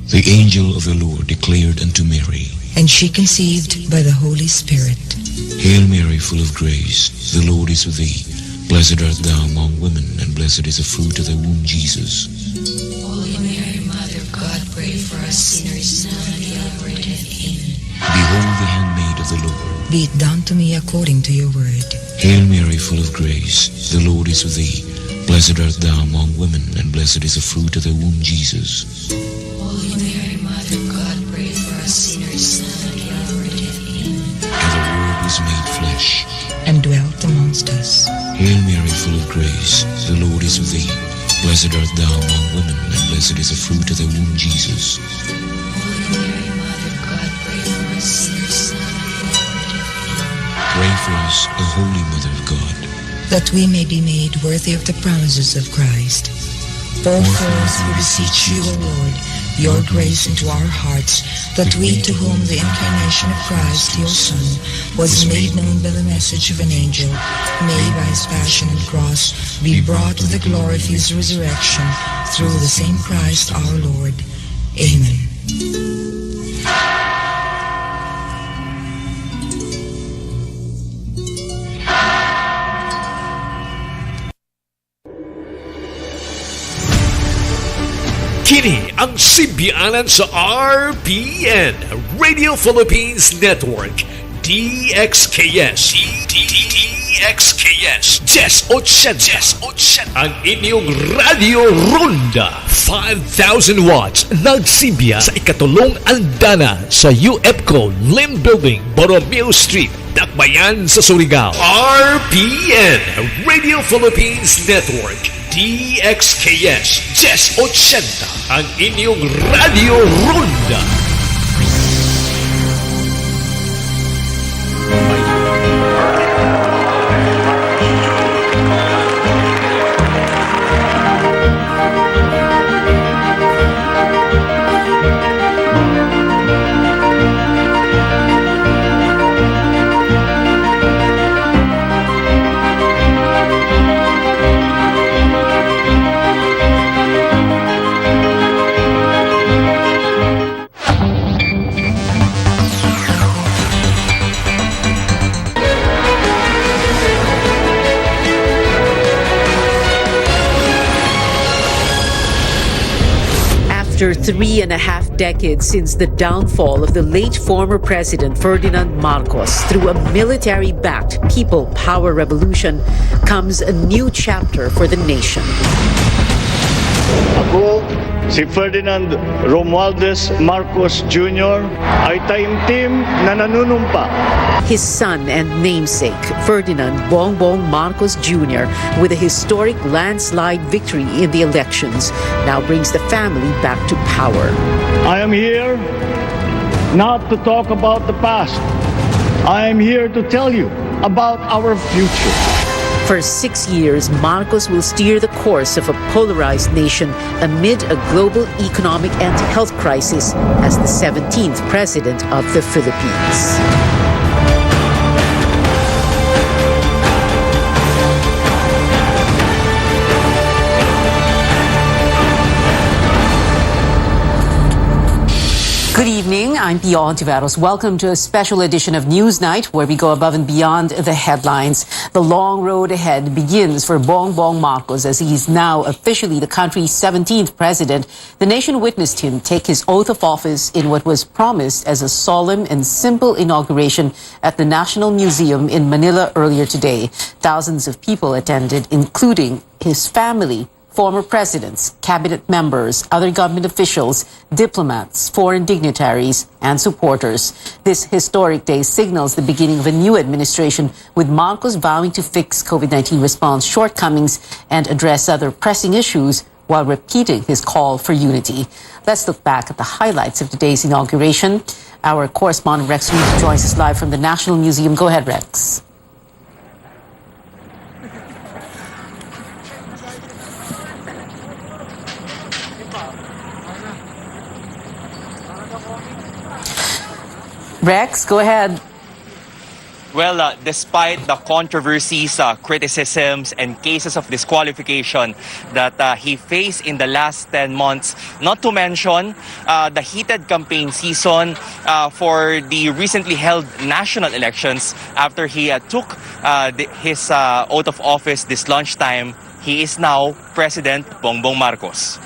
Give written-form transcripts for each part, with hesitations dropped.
The angel of the Lord declared unto Mary, and she conceived by the Holy Spirit. Hail Mary, full of grace, the Lord is with thee. Blessed art thou among women, and blessed is the fruit of thy womb, Jesus. Holy Mary, Mother of God, pray for us sinners now and at the hour of our death. Amen. Behold the handmaid of the Lord. Be it done to me according to your word. Hail Mary, full of grace, the Lord is with thee. Blessed art thou among women, and blessed is the fruit of thy womb, Jesus. Holy Mary, Mother of God, pray for us sinners now and at the hour of our death. Amen. And the Word was made flesh, and dwelt amongst us. Hail Mary, full of grace, the Lord is with thee. Blessed art thou among women, and blessed is the fruit of thy womb, Jesus. Holy Mary, Mother of God, pray for us sinners now and at the hour of our death. Amen. Pray for us, O Holy Mother of God, that we may be made worthy of the promises of Christ. Pour forth, we beseech you, O Lord, your grace into our hearts, that we, to whom the incarnation of Christ, your Son, was made known by the message of an angel, may by his passion and cross be brought to the glory of his resurrection, through the same Christ our Lord. Amen. Kini ang simbiyanan sa RPN, Radio Philippines Network, DXKS, DXKS, 1080, ang inyong Radio Ronda, 5,000 watts, nagsimbiya sa ikatulong andana sa UFCO Lim Building, Borromeo Street, Dakbayan sa Surigao. RPN, Radio Philippines Network, DXKS 1080, ang inyong Radio Ronda. After 3.5 decades since the downfall of the late former President Ferdinand Marcos through a military-backed people power revolution, comes a new chapter for the nation. Ako, si Ferdinand Romualdez Marcos Jr. ay taimtim na nanunumpa. His son and namesake, Ferdinand Bongbong Marcos Jr., with a historic landslide victory in the elections, now brings the family back to power. I am here not to talk about the past. I am here to tell you about our future. For 6 years, Marcos will steer the course of a polarized nation amid a global economic and health crisis as the 17th President of the Philippines. Good evening, I'm Pio Ontiveros. Welcome to a special edition of Newsnight, where we go above and beyond the headlines. The long road ahead begins for Bongbong Marcos as he is now officially the country's 17th president. The nation witnessed him take his oath of office in what was promised as a solemn and simple inauguration at the National Museum in Manila earlier today. Thousands of people attended, including his family, former presidents, cabinet members, other government officials, diplomats, foreign dignitaries, and supporters. This historic day signals the beginning of a new administration, with Marcos vowing to fix COVID-19 response shortcomings and address other pressing issues while repeating his call for unity. Let's look back at the highlights of today's inauguration. Our correspondent Rex Reed joins us live from the National Museum. Go ahead, Rex. Rex, go ahead. Well, despite the controversies, criticisms, and cases of disqualification that he faced in the last 10 months, not to mention the heated campaign season for the recently held national elections after he took his oath of office this lunchtime, he is now President Bongbong Marcos.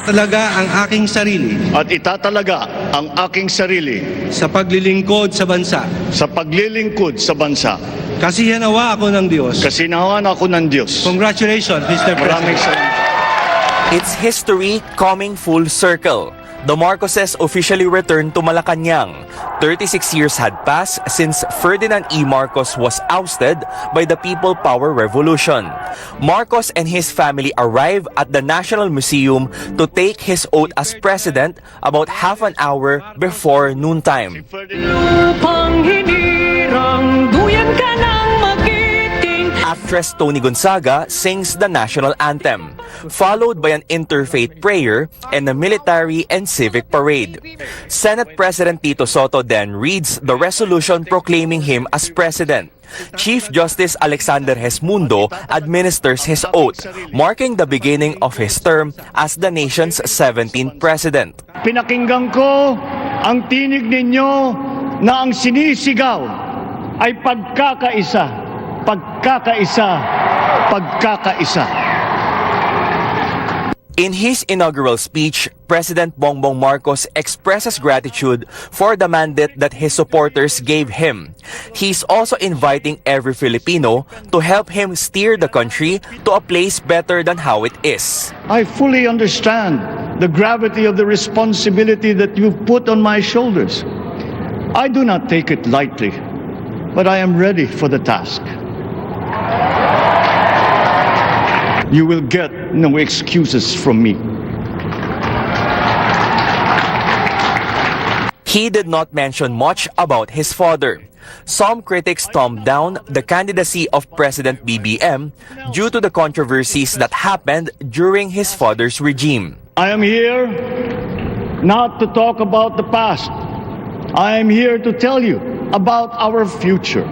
Talaga ang aking sarili At itatalaga ang aking sarili sa paglilingkod sa bansa. sa paglilingkod sa bansa. Kasi hinawa ako ng Diyos. Kasinawan ako ng Diyos. Congratulations, Mr. Maraming President. salamat. It's history coming full circle. The Marcoses officially returned to Malacanang. 36 years had passed since Ferdinand E. Marcos was ousted by the People Power Revolution. Marcos and his family arrived at the National Museum to take his oath as president about half an hour before noontime. Actress Tony Gonzaga sings the national anthem, followed by an interfaith prayer and a military and civic parade. Senate President Tito Soto then reads the resolution proclaiming him as president. Chief Justice Alexander Hesmundo administers his oath, marking the beginning of his term as the nation's 17th president. Pinakinggan ko ang tinig ninyo na ang sinisigaw ay pagkakaisa, pagkakaisa, pagkakaisa. In his inaugural speech, President Bongbong Marcos expresses gratitude for the mandate that his supporters gave him. He's also inviting every Filipino to help him steer the country to a place better than how it is. I fully understand the gravity of the responsibility that you've put on my shoulders. I do not take it lightly, but I am ready for the task. You will get no excuses from me. He did not mention much about his father. Some critics thumbed down the candidacy of President BBM due to the controversies that happened during his father's regime. I am here not to talk about the past. I am here to tell you about our future.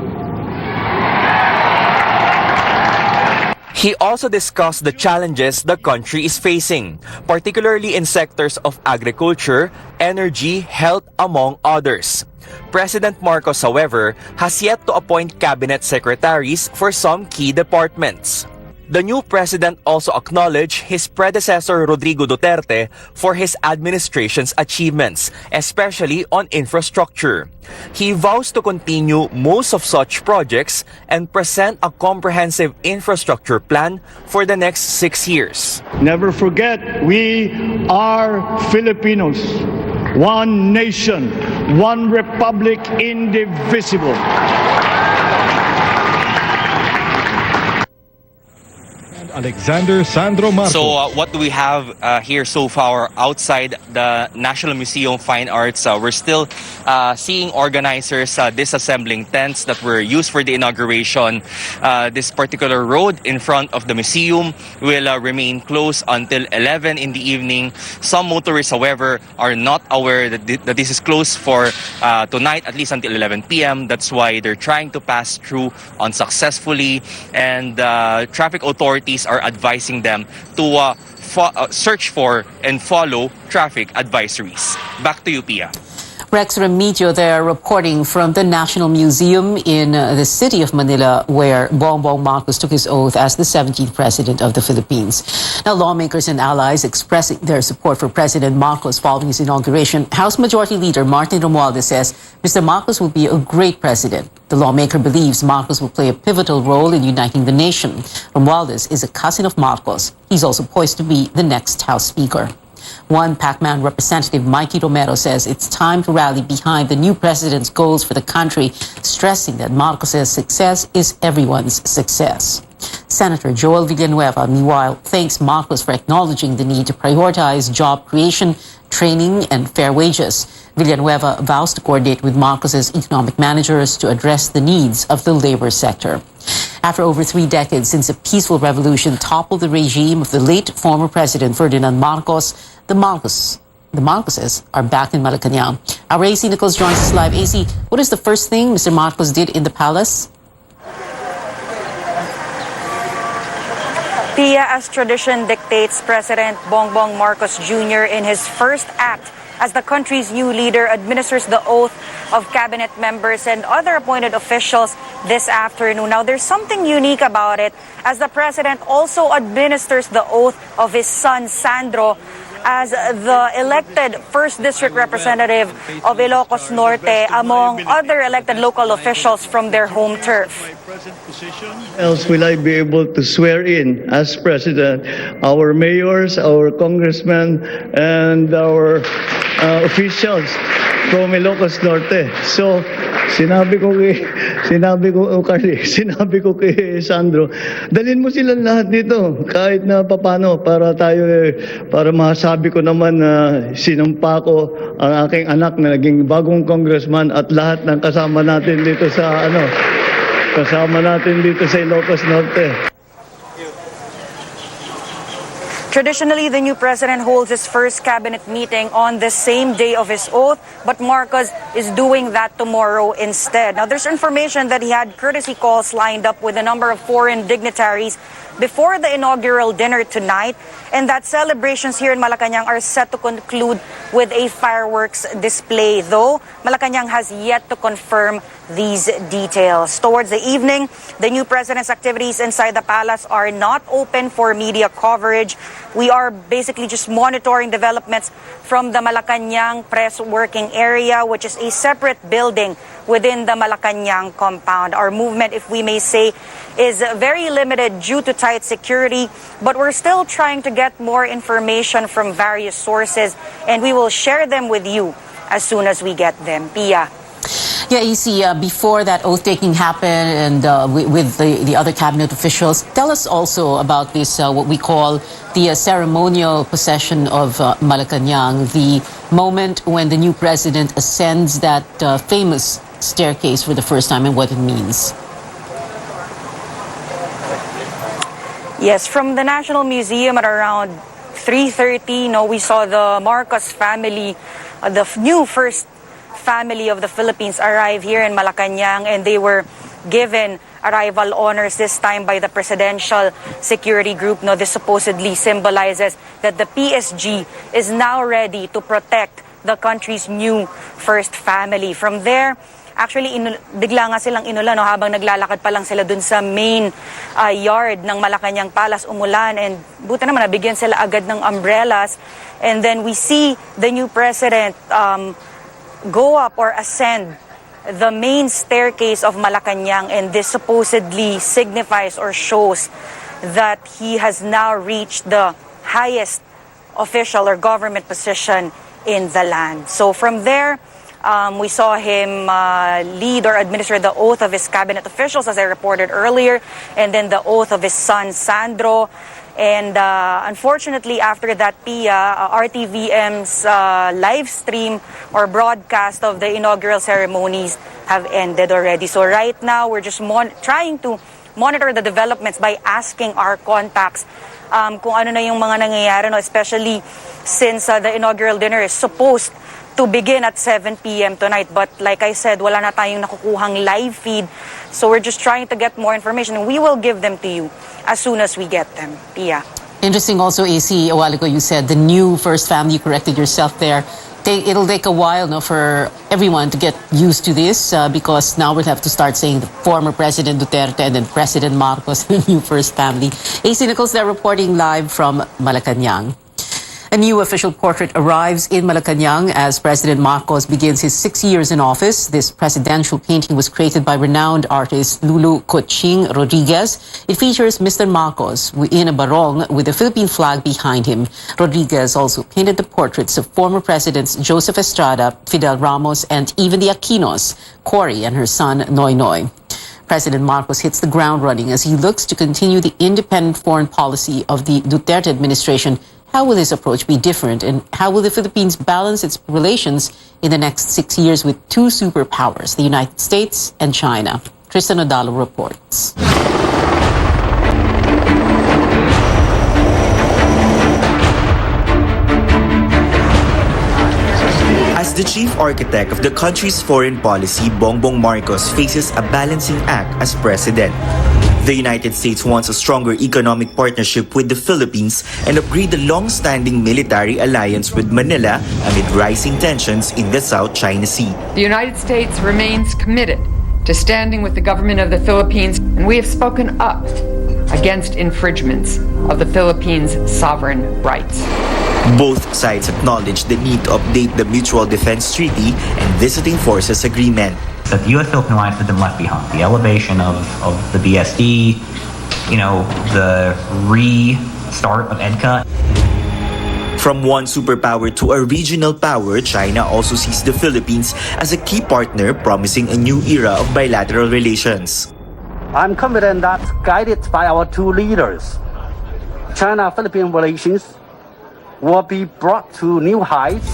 He also discussed the challenges the country is facing, particularly in sectors of agriculture, energy, health, among others. President Marcos, however, has yet to appoint cabinet secretaries for some key departments. The new president also acknowledged his predecessor Rodrigo Duterte for his administration's achievements, especially on infrastructure. He vows to continue most of such projects and present a comprehensive infrastructure plan for the next 6 years. Never forget, we are Filipinos. One nation, one republic, indivisible. Alexander Sandro Marcos. So what do we have here so far outside the National Museum of Fine Arts? We're still seeing organizers disassembling tents that were used for the inauguration. This particular road in front of the museum will remain closed until 11 in the evening. Some motorists, however, are not aware that this is closed for tonight, at least until 11 p.m. That's why they're trying to pass through unsuccessfully, and traffic authorities are advising them to search for and follow traffic advisories. Back to you, Pia. Rex Remigio there reporting from the National Museum in the city of Manila, where Bongbong Marcos took his oath as the 17th president of the Philippines. Now, lawmakers and allies expressing their support for President Marcos following his inauguration. House Majority Leader Martin Romualdez says Mr. Marcos will be a great president. The lawmaker believes Marcos will play a pivotal role in uniting the nation. Romualdez is a cousin of Marcos. He's also poised to be the next House Speaker. One Pacman representative, Mikey Romero, says it's time to rally behind the new president's goals for the country, stressing that Marcos' success is everyone's success. Senator Joel Villanueva, meanwhile, thanks Marcos for acknowledging the need to prioritize job creation, training, and fair wages. Villanueva vows to coordinate with Marcos' economic managers to address the needs of the labor sector. After over 3 decades since a peaceful revolution toppled the regime of the late former President Ferdinand Marcos, the Marcos the Marcoses are back in Malacanang. Our AC Nichols joins us live. AC, what is the first thing Mr. Marcos did in the palace? Pia, as tradition dictates, President Bongbong Marcos Jr. in his first act as the country's new leader administers the oath of cabinet members and other appointed officials this afternoon. Now, there's something unique about it as the president also administers the oath of his son, Sandro, as the elected 1st District Representative of Ilocos Norte, among other elected local officials from their home turf. Else will I be able to swear in as president our mayors, our congressmen, and our officials from Ilocos Norte. So sinabi ko kay Sandro, dalhin mo silang lahat dito kahit na papano para masabi ko naman na sinumpa ko ang aking anak na naging bagong congressman at lahat ng kasama natin dito sa Ilocos Norte. Traditionally, the new president holds his first cabinet meeting on the same day of his oath, but Marcos is doing that tomorrow instead. Now, there's information that he had courtesy calls lined up with a number of foreign dignitaries before the inaugural dinner tonight, and that celebrations here in Malacanang are set to conclude with a fireworks display, though Malacanang has yet to confirm these details. Towards the evening, the new president's activities inside the palace are not open for media coverage. We are basically just monitoring developments from the Malacanang Press Working Area, which is a separate building within the Malacanang compound. Our movement, if we may say, is very limited due to tight security, but we're still trying to get more information from various sources, and we will share them with you as soon as we get them. Pia. Yeah, AC, before that oath-taking happened and with the other cabinet officials, tell us also about this, what we call the ceremonial possession of Malacanang, the moment when the new president ascends that famous staircase for the first time and what it means. Yes, from the National Museum at around 3:30, we saw the Marcos family, the new first family of the Philippines arrive here in Malacanang, and they were given arrival honors this time by the Presidential Security Group. This supposedly symbolizes that the PSG is now ready to protect the country's new first family. From there, actually, bigla nga silang inulan habang naglalakad pa lang sila dun sa main yard ng Malacanang Palace, umulan, and buta naman nabigyan sila agad ng umbrellas. And then we see the new president go up or ascend the main staircase of Malacanang, and this supposedly signifies or shows that he has now reached the highest official or government position in the land. So from there, we saw him lead or administer the oath of his cabinet officials, as I reported earlier, and then the oath of his son, Sandro. And unfortunately, after that, Pia, RTVM's live stream or broadcast of the inaugural ceremonies have ended already. So right now, we're just trying to monitor the developments by asking our contacts kung ano na yung mga nangyayari, especially since the inaugural dinner is supposed to begin at 7 p.m. tonight. But like I said, wala na tayong nakukuhang live feed. So we're just trying to get more information, and we will give them to you as soon as we get them. Pia. Interesting also, AC, a while ago you said the new first family, you corrected yourself there. It'll take a while for everyone to get used to this because now we'll have to start saying the former President Duterte and then President Marcos, the new first family. AC Nichols there reporting live from Malacanang. A new official portrait arrives in Malacanang as President Marcos begins his 6 years in office. This presidential painting was created by renowned artist Lulu Coching Rodriguez. It features Mr. Marcos in a barong with the Philippine flag behind him. Rodriguez also painted the portraits of former presidents Joseph Estrada, Fidel Ramos, and even the Aquinos, Cory and her son Noy Noy. President Marcos hits the ground running as he looks to continue the independent foreign policy of the Duterte administration. How will this approach be different, and how will the Philippines balance its relations in the next 6 years with two superpowers, the United States and China? Tristan Odalo reports. As the chief architect of the country's foreign policy, Bongbong Marcos faces a balancing act as president. The United States wants a stronger economic partnership with the Philippines and upgrade the long-standing military alliance with Manila amid rising tensions in the South China Sea. The United States remains committed to standing with the government of the Philippines, and we have spoken up against infringements of the Philippines' sovereign rights. Both sides acknowledge the need to update the Mutual Defense Treaty and Visiting Forces Agreement. That the U.S.-Philippine alliance has been left behind. The elevation of the BSD, the restart of EDCA. From one superpower to a regional power, China also sees the Philippines as a key partner, promising a new era of bilateral relations. I'm confident that, guided by our two leaders, China-Philippine relations will be brought to new heights.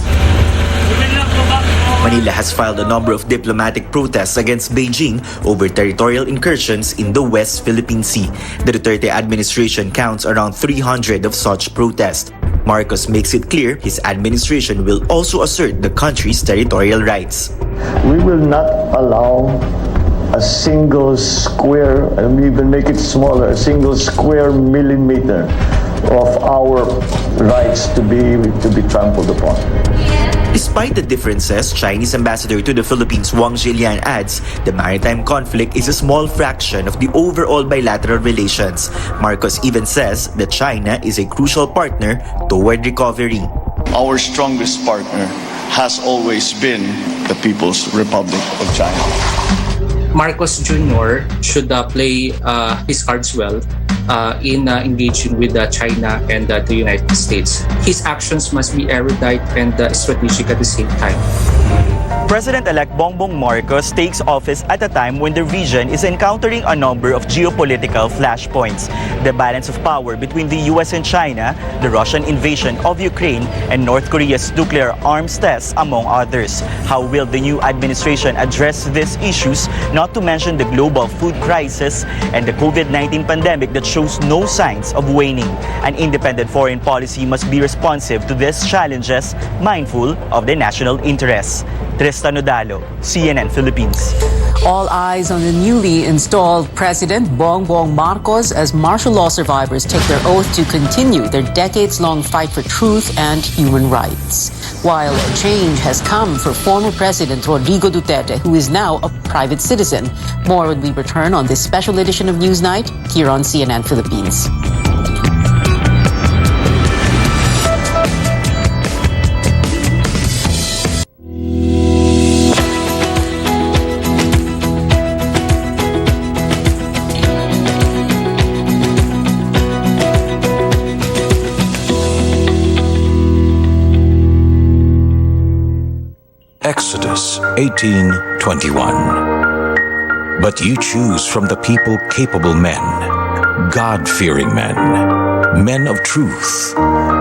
Manila has filed a number of diplomatic protests against Beijing over territorial incursions in the West Philippine Sea. The Duterte administration counts around 300 of such protests. Marcos makes it clear his administration will also assert the country's territorial rights. We will not allow a single square, and we even make it smaller, a single square millimeter of our rights to be trampled upon. Despite the differences, Chinese ambassador to the Philippines Wang Zhilian adds the maritime conflict is a small fraction of the overall bilateral relations. Marcos even says that China is a crucial partner toward recovery. Our strongest partner has always been the People's Republic of China. Marcos Jr. should play his cards well in engaging with China and the United States. His actions must be erudite and strategic at the same time. President-elect Bongbong Marcos takes office at a time when the region is encountering a number of geopolitical flashpoints. The balance of power between the US and China, the Russian invasion of Ukraine, and North Korea's nuclear arms tests, among others. How will the new administration address these issues, not to mention the global food crisis and the COVID-19 pandemic that shows no signs of waning? An independent foreign policy must be responsive to these challenges, mindful of the national interests. Tristan Odalo, CNN Philippines. All eyes on the newly installed President Bongbong Marcos as martial law survivors take their oath to continue their decades-long fight for truth and human rights. While change has come for former President Rodrigo Duterte, who is now a private citizen. More when we return on this special edition of Newsnight here on CNN Philippines. Exodus 18:21. But you choose from the people capable men, God-fearing men, men of truth,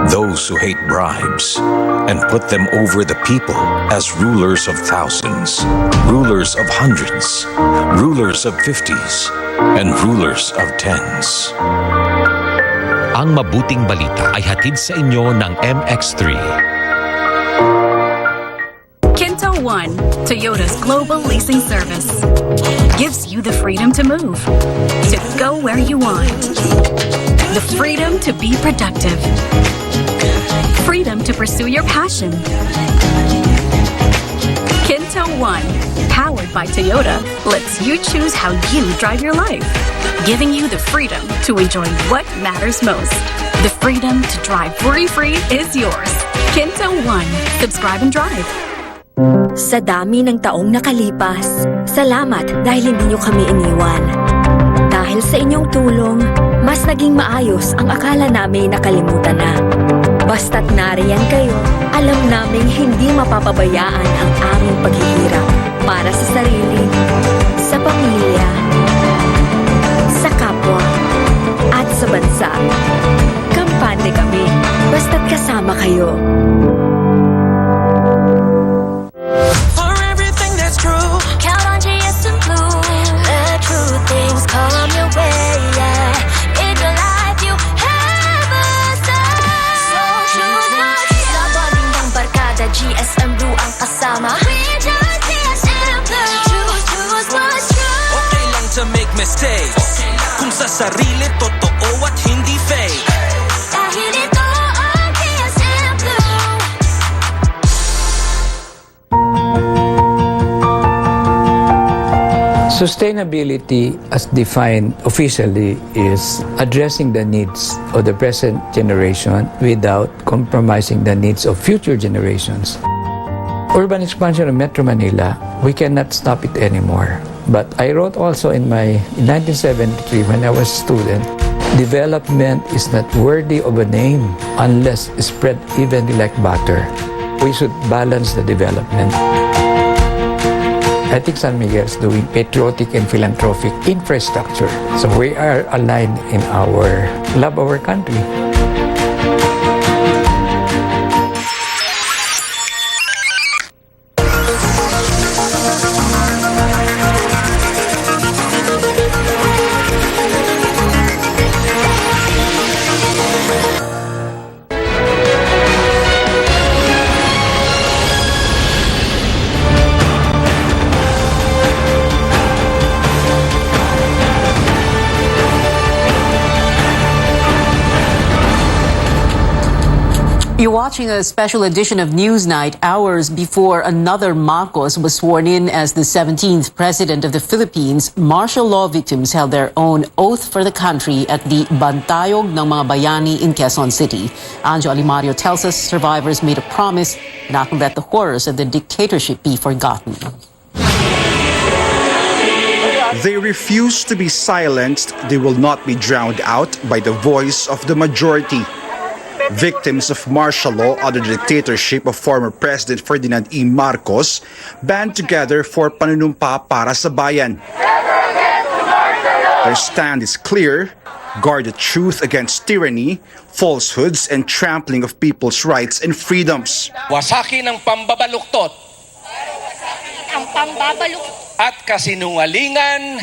those who hate bribes, and put them over the people as rulers of thousands, rulers of hundreds, rulers of 50s, and rulers of 10s. Ang mabuting balita ay hatid sa inyo ng MX3. Kinto One, Toyota's global leasing service, gives you the freedom to move, to go where you want, the freedom to be productive, freedom to pursue your passion. Kinto One, powered by Toyota, lets you choose how you drive your life, giving you the freedom to enjoy what matters most. The freedom to drive worry-free is yours. Kinto One. Subscribe and drive. Sa dami ng taong nakalipas, salamat dahil hindi niyo kami iniwan. Dahil sa inyong tulong, mas naging maayos ang akala namin nakalimutan na. Basta't nariyan kayo, alam naming hindi mapapabayaan ang aming paghihirap para sa sarili, sa pamilya, sa kapwa, at sa bansa. Kampante kami, basta't kasama kayo. sarili, totoo at hindi fake. Dahil ito ang KSM Blue. Sustainability, as defined officially, is addressing the needs of the present generation without compromising the needs of future generations. Urban expansion of Metro Manila, we cannot stop it anymore. But I wrote also in 1973, when I was a student, development is not worthy of a name unless spread evenly like butter. We should balance the development. I think San Miguel is doing patriotic and philanthropic infrastructure. So we are aligned in our love of our country. You're watching a special edition of Newsnight hours before another Marcos was sworn in as the 17th President of the Philippines. Martial law victims held their own oath for the country at the Bantayog ng mga Bayani in Quezon City. Anjo Alimario tells us survivors made a promise not to let the horrors of the dictatorship be forgotten. They refuse to be silenced. They will not be drowned out by the voice of the majority. Victims of martial law under the dictatorship of former President Ferdinand E. Marcos band together for panunumpa para sa bayan. Their stand is clear: guard the truth against tyranny, falsehoods, and trampling of people's rights and freedoms. Wasakin ang pambabaluktot at kasinungalingan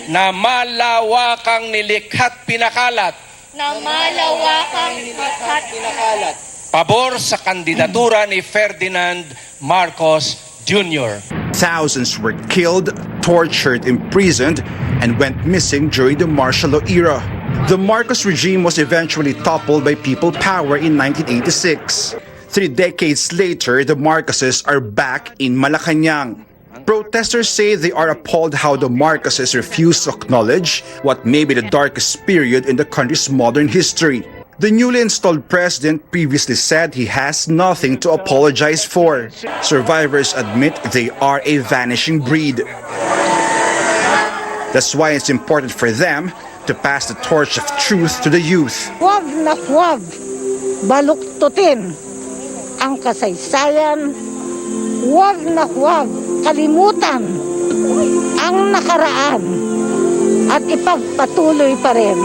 na malawakang nilikha't pinakalat pabor sa kandidatura ni Ferdinand Marcos Jr. Thousands were killed, tortured, imprisoned, and went missing during the martial law era. The Marcos regime was eventually toppled by people power in 1986. 3 decades later, the Marcoses are back in Malacanang. Protesters say they are appalled how the Marcoses refuse to acknowledge what may be the darkest period in the country's modern history. The newly installed president previously said he has nothing to apologize for. Survivors admit they are a vanishing breed. That's why it's important for them to pass the torch of truth to the youth. Huwag na huwag baluktutin ang kasaysayan. Huwag na huwag kalimutan ang nakaraan at ipagpatuloy pa rin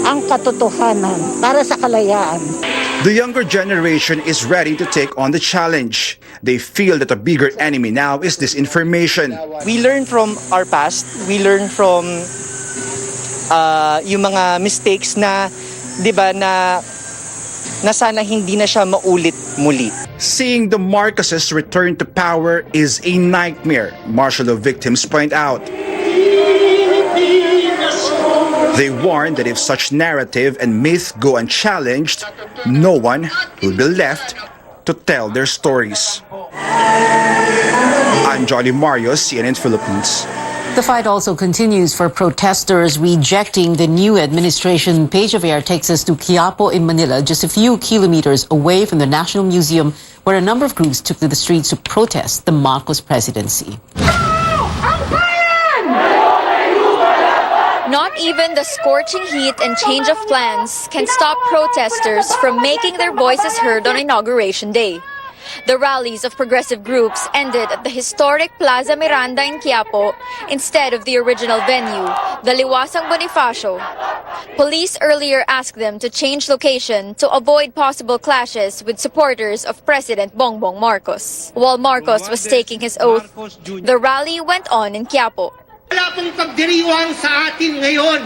ang katotohanan para sa kalayaan. The younger generation is ready to take on the challenge. They feel that the bigger enemy now is disinformation. We learn from our past. We learn from yung mga mistakes na, di ba, na sana hindi na siya maulit muli. Seeing the Marcoses return to power is a nightmare, martial law victims point out. They warn that if such narrative and myth go unchallenged, no one will be left to tell their stories. I'm Jolly Mario, CNN Philippines. The fight also continues for protesters rejecting the new administration. Page of Air takes us to Quiapo in Manila, just a few kilometers away from the National Museum, where a number of groups took to the streets to protest the Marcos presidency. Not even the scorching heat and change of plans can stop protesters from making their voices heard on Inauguration Day. The rallies of progressive groups ended at the historic Plaza Miranda in Quiapo instead of the original venue, the Liwasang Bonifacio. Police earlier asked them to change location to avoid possible clashes with supporters of President Bongbong Marcos. While Marcos was taking his oath, the rally went on in Quiapo. Wala pong pagdiriwang sa atin ngayon.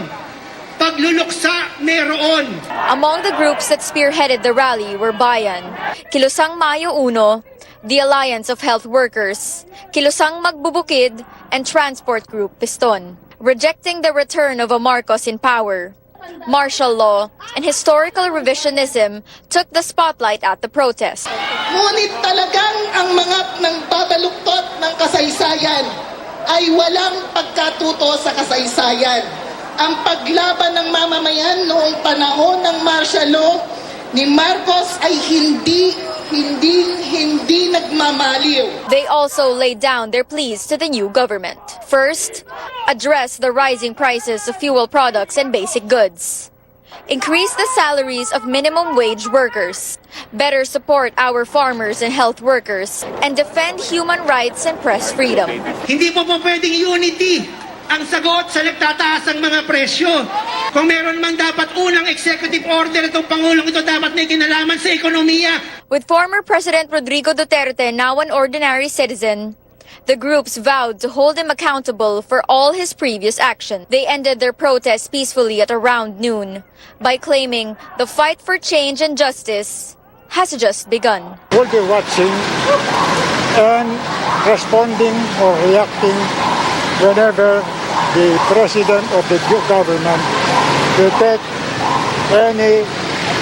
Pagluluksa meron. Among the groups that spearheaded the rally were Bayan, Kilusang Mayo Uno, the Alliance of Health Workers, Kilusang Magbubukid, and Transport Group Piston. rejecting the return of a Marcos in power. Martial law and historical revisionism took the spotlight at the protest. Ngunit talagang ang mga nang babaluktot ng kasaysayan ay walang pagkatuto sa kasaysayan. Ang paglaban ng mamamayan noong panahon ng martial law ni Marcos ay hindi nagmamaliw. They also laid down their pleas to the new government. First, address the rising prices of fuel products and basic goods. Increase the salaries of minimum wage workers. Better support our farmers and health workers. And defend human rights and press freedom. Hindi po pwedeng unity ang sagot sa nagtataas ng mga presyo. Kung meron man dapat unang executive order itong Pangulong ito dapat may kinalaman sa ekonomiya. With former President Rodrigo Duterte now an ordinary citizen, the groups vowed to hold him accountable for all his previous actions. They ended their protest peacefully at around noon by claiming the fight for change and justice has just begun. We'll be watching and responding or reacting whenever the president of the government will take any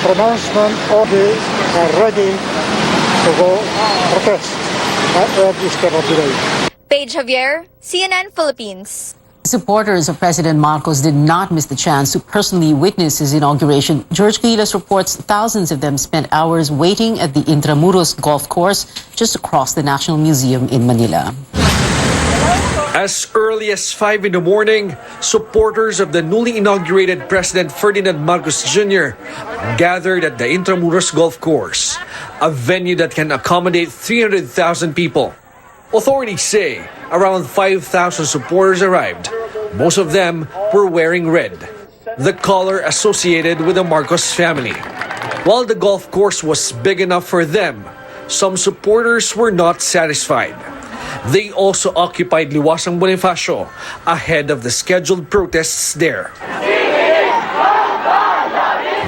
pronouncement or they are ready to go protest at Easter of today. Paige Javier, CNN Philippines. Supporters of President Marcos did not miss the chance to personally witness his inauguration. George Cahilas reports thousands of them spent hours waiting at the Intramuros golf course just across the National Museum in Manila. As early as 5 in the morning, supporters of the newly inaugurated President Ferdinand Marcos Jr. gathered at the Intramuros Golf Course, a venue that can accommodate 300,000 people. Authorities say around 5,000 supporters arrived. Most of them were wearing red, the color associated with the Marcos family. While the golf course was big enough for them, some supporters were not satisfied. They also occupied Liwasang Bonifacio ahead of the scheduled protests there.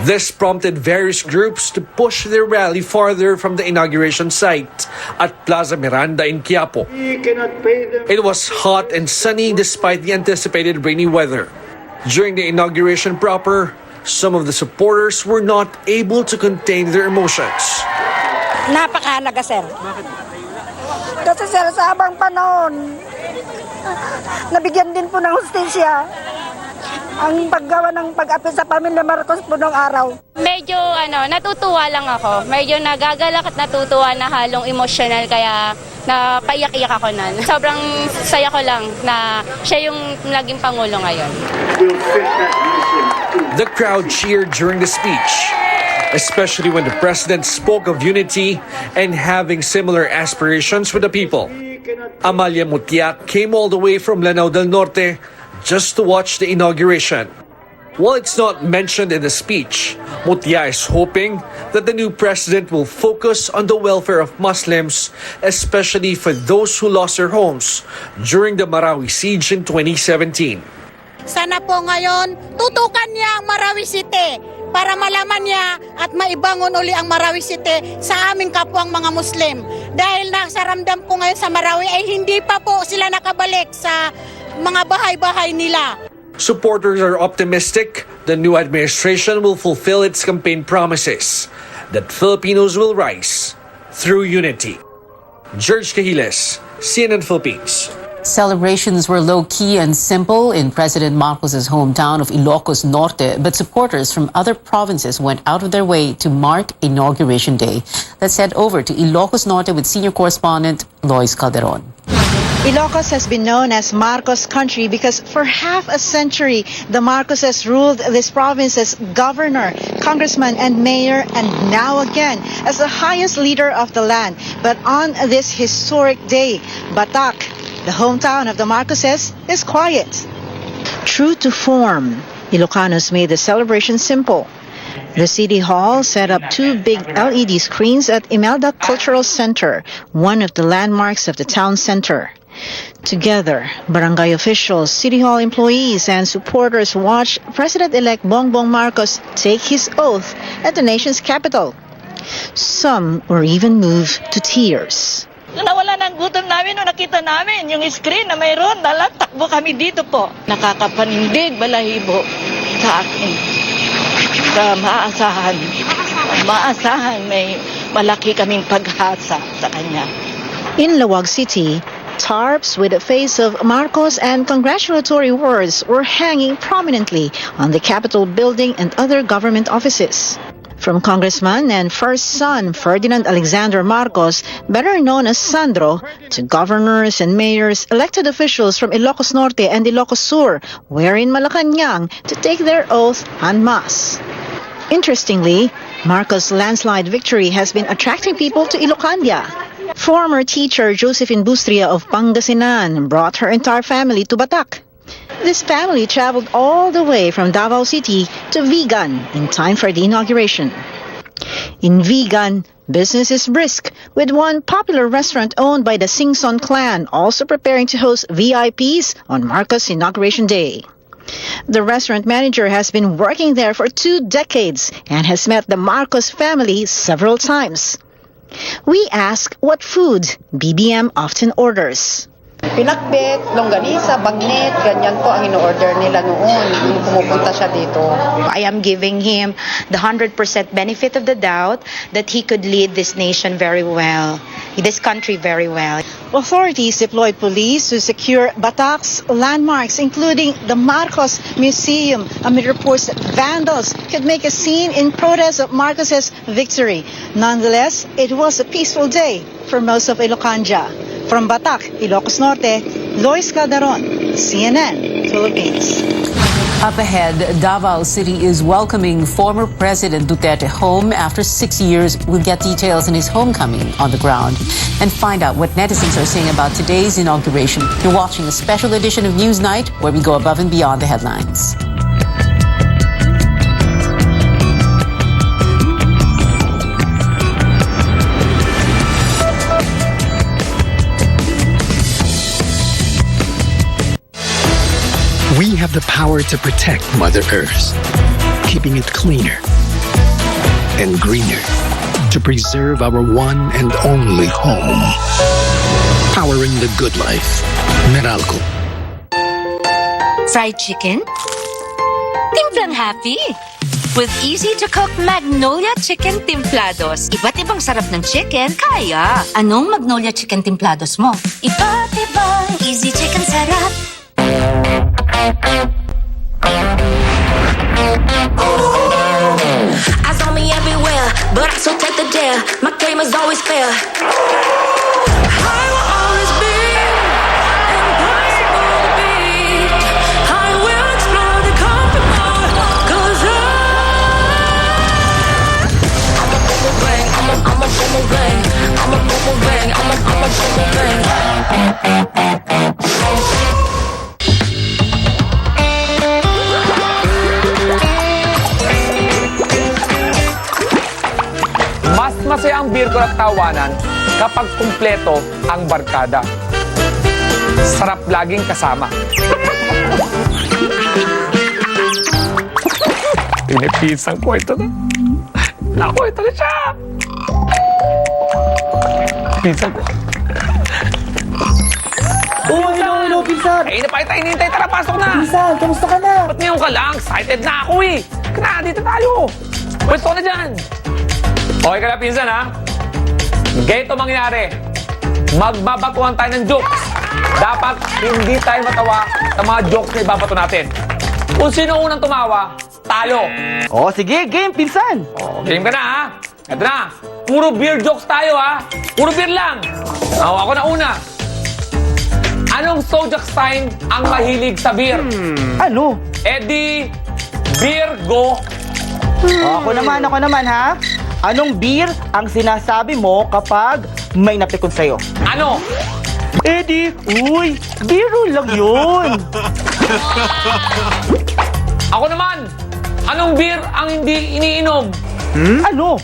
This prompted various groups to push their rally farther from the inauguration site at Plaza Miranda in Quiapo. It was hot and sunny despite the anticipated rainy weather. During the inauguration proper, some of the supporters were not able to contain their emotions. Napakahalaga, sir. Kasi sir, sa habang panahon, nabigyan din po ng hustisya ang paggawa ng pag-apil sa pamilya Marcos po noong araw. Medyo natutuwa lang ako. Medyo nagagalak at natutuwa na halong emosyonal kaya napaiyak-iyak ako nun. Sobrang saya ko lang na siya yung naging Pangulo ngayon. The crowd cheered during the speech, especially when the president spoke of unity and having similar aspirations with the people. Amalia Mutiak came all the way from Lanao del Norte just to watch the inauguration. While it's not mentioned in the speech, Mutiak is hoping that the new president will focus on the welfare of Muslims, especially for those who lost their homes during the Marawi siege in 2017. Sana po ngayon, tutukan niya ang Marawi City para malaman niya at maibangon uli ang Marawi City sa aming kapwang mga Muslim. Dahil nakasaramdam ko ngayon sa Marawi ay hindi pa po sila nakabalik sa mga bahay-bahay nila. Supporters are optimistic the new administration will fulfill its campaign promises that Filipinos will rise through unity. George Cahilas, CNN Philippines. Celebrations were low-key and simple in President Marcos's hometown of Ilocos Norte, but supporters from other provinces went out of their way to mark Inauguration Day. Let's head over to Ilocos Norte with senior correspondent Lois Calderon. Ilocos has been known as Marcos country because for half a century, the Marcoses ruled this province as governor, congressman, and mayor, and now again as the highest leader of the land. But on this historic day, Batak, the hometown of the Marcoses, is quiet. True to form, Ilocanos made the celebration simple. The City Hall set up 2 big LED screens at Imelda Cultural Center, one of the landmarks of the town center. Together, barangay officials, City Hall employees, and supporters watched President-elect Bongbong Marcos take his oath at the nation's capital. Some were even moved to tears. Nawala ng gutom namin nung nakita namin yung screen na mayroon. Takbo kami dito po. Nakakapanindig, balahibo sa akin. Maasahan may malaki kaming paghasa sa kanya. In Lawag City, tarps with the face of Marcos and congratulatory words were hanging prominently on the Capitol building and other government offices. From Congressman and first son Ferdinand Alexander Marcos, better known as Sandro, to governors and mayors, elected officials from Ilocos Norte and Ilocos Sur, were in Malacanang to take their oath en masse. Interestingly, Marcos' landslide victory has been attracting people to Ilocandia. Former teacher Josephine Bustria of Pangasinan brought her entire family to Batak. This family traveled all the way from Davao City to Vigan in time for the inauguration. In Vigan, business is brisk, with one popular restaurant owned by the Singson clan also preparing to host VIPs on Marcos' inauguration day. The restaurant manager has been working there for 2 decades and has met the Marcos family several times. We ask what food BBM often orders. Pinakbet, longganisa, bagnet, ganyan po ang in-order nila noon nung pumupunta siya dito. I am giving him the 100% benefit of the doubt that he could lead this nation very well, this country very well. Authorities deployed police to secure Batak's landmarks, including the Marcos Museum, amid reports that vandals could make a scene in protest of Marcos's victory. Nonetheless, it was a peaceful day for most of Ilocandia. From Batak, Ilocos Norte, Lois Calderon, CNN, Philippines. Up ahead, Davao City is welcoming former President Duterte home after 6 years. We'll get details on his homecoming on the ground and find out what netizens are saying about today's inauguration. You're watching a special edition of Newsnight, where we go above and beyond the headlines. We have the power to protect Mother Earth, keeping it cleaner and greener, to preserve our one and only home. Powering the good life. Meralco. Fried chicken? Timplang happy! With easy-to-cook Magnolia Chicken Timplados. Iba't ibang sarap ng chicken, kaya. Anong Magnolia Chicken Timplados mo? Iba't ibang easy chicken sarap. Eyes on me everywhere, but I still take the dare. My game is always fair. I will always be impossible to beat. I will explore the comfort mode, 'cause I'm a boomerang, I'm a boomerang, I'm a boomerang, I'm a boomerang. Masaya ang beer ko at tawanan kapag kumpleto ang barkada. Sarap laging kasama. Pinipisang ko ito na. Naku, ito na siya! Pisang ko. Hello, Pinsan! Eh, na pa kita inintay. Tara, pasok na! Pinsan, kamusta ka na? Ba't ngayon ka lang? Excited na ako eh! Kana, dito tayo! Pwesto ka na dyan! Okay ka na, Pinsan, ha? Ganito mangyari. Magbabatuhan tayo ng jokes. Dapat hindi tayo matawa sa mga jokes na ibabato natin. Kung sino unang tumawa, talo. Oh, sige, game, Pinsan! Oh, game ka na, ha? Ito na. Puro beer jokes tayo, ha? Puro beer lang. Oh, ako na una. Anong zodiac sign ang mahilig sa beer? Ano? Eddie, beer, go. Ako naman, ha? Anong beer ang sinasabi mo kapag may napikon sa'yo? Ano? Eddie, uy, biro lang yun. Ako naman. Anong beer ang hindi iniinom? Ano?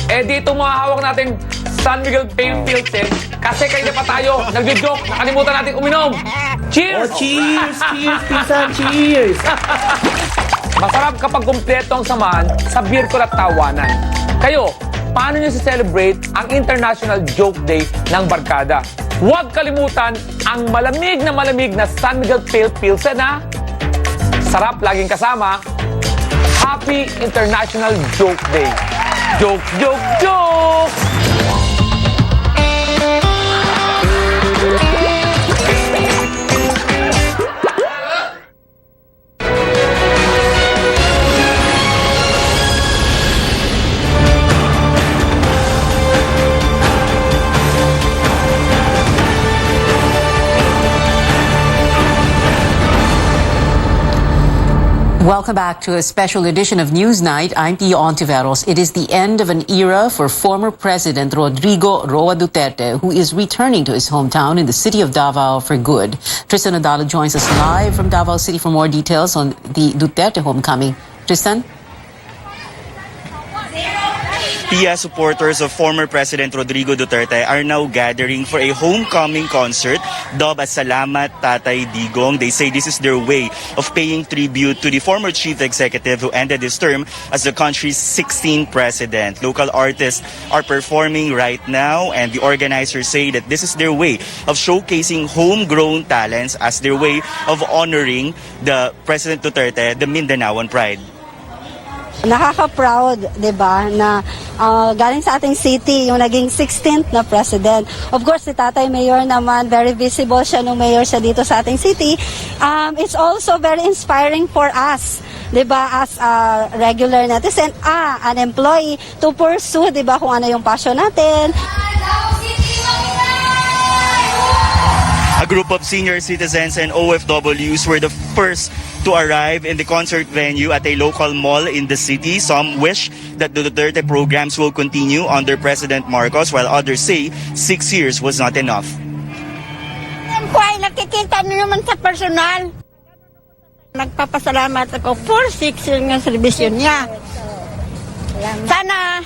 Eddie, itong mga hawak natin San Miguel Pale Pilsen. Kasi kanina pa tayo nagjo-joke. Nakalimutan natin uminom. Cheers! Oh, cheers, cheers, Pinsan, cheers! Masarap kapag kumpleto ang samahan sa beer ko at tawanan. Kayo, paano nyo celebrate ang International Joke Day ng Barkada. Huwag kalimutan ang malamig na San Miguel Pale Pilsen ha. Sarap laging kasama. Happy International Joke Day. Joke, joke, joke! Welcome back to a special edition of Newsnight. I'm Pia Ontiveros. It is the end of an era for former President Rodrigo Roa Duterte, who is returning to his hometown in the city of Davao for good. Tristan Odalo joins us live from Davao City for more details on the Duterte homecoming. Tristan? Pia, supporters of former President Rodrigo Duterte are now gathering for a homecoming concert dubbed as Salamat Tatay Digong. They say this is their way of paying tribute to the former chief executive who ended his term as the country's 16th president. Local artists are performing right now, and the organizers say that this is their way of showcasing homegrown talents as their way of honoring the President Duterte, the Mindanaoan pride. Nakaka-proud, 'di ba, na galing sa ating city yung naging 16th na president. Of course, si Tatay Mayor naman, very visible siya nung mayor siya dito sa ating city. It's also very inspiring for us, 'di ba, as a regular netizen, an employee to pursue, 'di ba, kung ano yung passion natin. A group of senior citizens and OFWs were the first to arrive in the concert venue at a local mall in the city. Some wish that the Duterte programs will continue under President Marcos, while others say 6 years was not enough. Yan po ay nakikita niyo naman sa personal. Nagpapasalamat ako for 6 years ng servisyon niya. Sana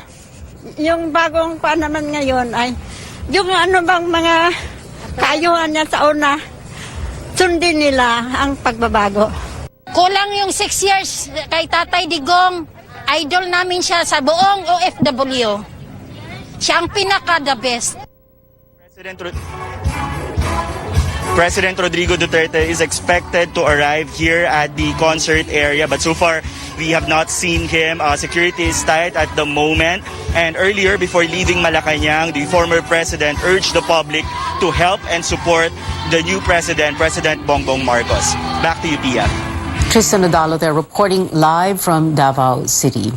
yung bagong pa naman ngayon ay yung ano bang mga kaayuhan niya sa una, sundin nila ang pagbabago. Kulang yung 6 years kay Tatay Digong. Idol namin siya sa buong OFW. Siya ang pinaka-the best. President Rodrigo Duterte is expected to arrive here at the concert area, but so far we have not seen him. Security is tight at the moment, and earlier before leaving Malacanang, the former president urged the public to help and support the new president, President Bongbong Marcos. Back to you, Pia. Tristan Odalo there reporting live from Davao City.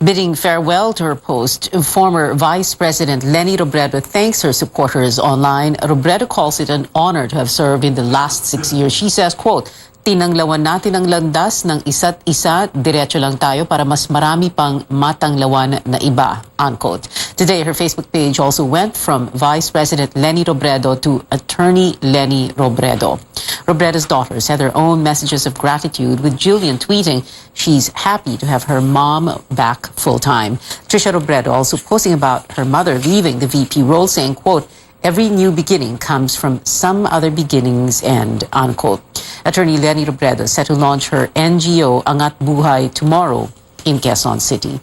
Bidding farewell to her post, former Vice President Leni Robredo thanks her supporters online. Robredo calls it an honor to have served in the last 6 years. She says, quote, "Tinanglawan natin ang landas ng isa't isa, diretso lang tayo para mas marami pang matanglawan na iba," unquote. Today, her Facebook page also went from Vice President Leni Robredo to Attorney Leni Robredo. Robredo's daughters had their own messages of gratitude, with Jillian tweeting she's happy to have her mom back full-time. Trisha Robredo also posting about her mother leaving the VP role, saying, quote, "Every new beginning comes from some other beginnings," and unquote. Attorney Leni Robredo set to launch her NGO Angat Buhay tomorrow in Quezon City.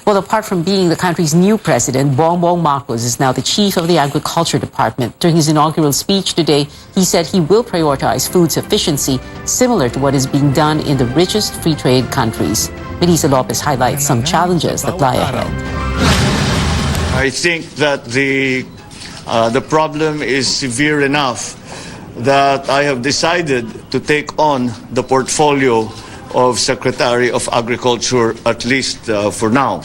Well, apart from being the country's new president, Bongbong Marcos is now the chief of the Agriculture Department. During his inaugural speech today, he said he will prioritize food sufficiency, similar to what is being done in the richest free trade countries. Melissa Lopez highlights some challenges that lie ahead. I think that the problem is severe enough that I have decided to take on the portfolio of Secretary of Agriculture, at least for now.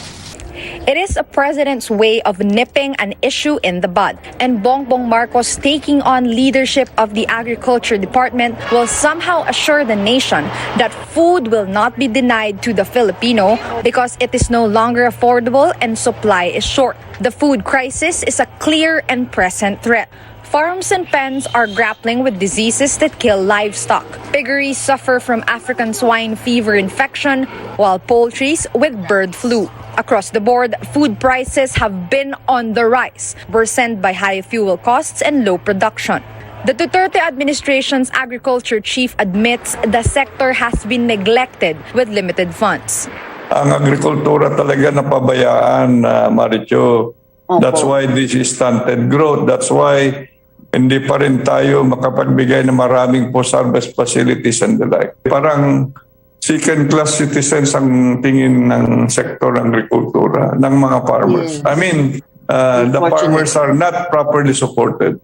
It is a president's way of nipping an issue in the bud, and Bongbong Marcos taking on leadership of the Agriculture Department will somehow assure the nation that food will not be denied to the Filipino because it is no longer affordable and supply is short. The food crisis is a clear and present threat. Farms and pens are grappling with diseases that kill livestock. Piggeries suffer from African swine fever infection, while poultries with bird flu. Across the board, food prices have been on the rise, worsened by high fuel costs and low production. The Duterte administration's agriculture chief admits the sector has been neglected with limited funds. ang agrikultura talaga napabayaan, Maricho. That's why this is stunted growth. That's why hindi pa rin tayo makapagbigay ng maraming post-harvest facilities and the like. Parang second-class citizens ang tingin ng sektor ng agrikultura, ng mga farmers. I mean, the farmers are not properly supported.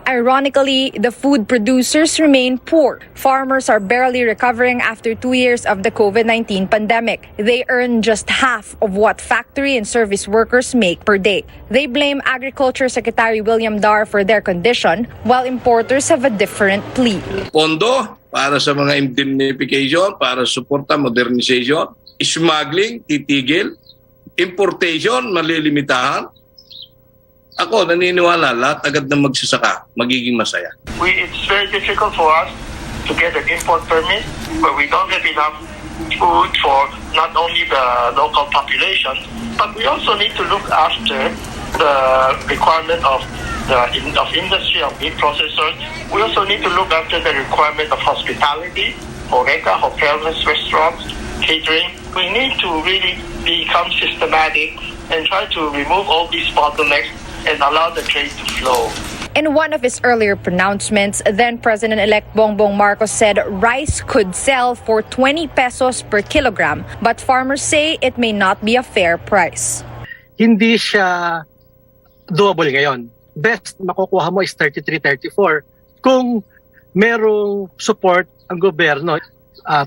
Ironically, the food producers remain poor. Farmers are barely recovering after 2 years of the COVID-19 pandemic. They earn just half of what factory and service workers make per day. They blame Agriculture Secretary William Dar for their condition, while importers have a different plea. Pondo para sa mga indemnification, para suporta modernization, smuggling, titigil, importation, malilimitahan. Ako, naniniwala, lahat agad na magsasaka, magiging masaya. It's very difficult for us to get an import permit, but we don't have enough food for not only the local population, but we also need to look after the requirement of industry, of meat processors. We also need to look after the requirement of hospitality, horeca, hotels, restaurants, catering. We need to really become systematic and try to remove all these bottlenecks and allow the trade to flow. In one of his earlier pronouncements, then President-elect Bongbong Marcos said rice could sell for 20 pesos per kilogram, but farmers say it may not be a fair price. Hindi siya doable ngayon. Best makukuha mo is 33, 34. Kung merong support ang gobyerno,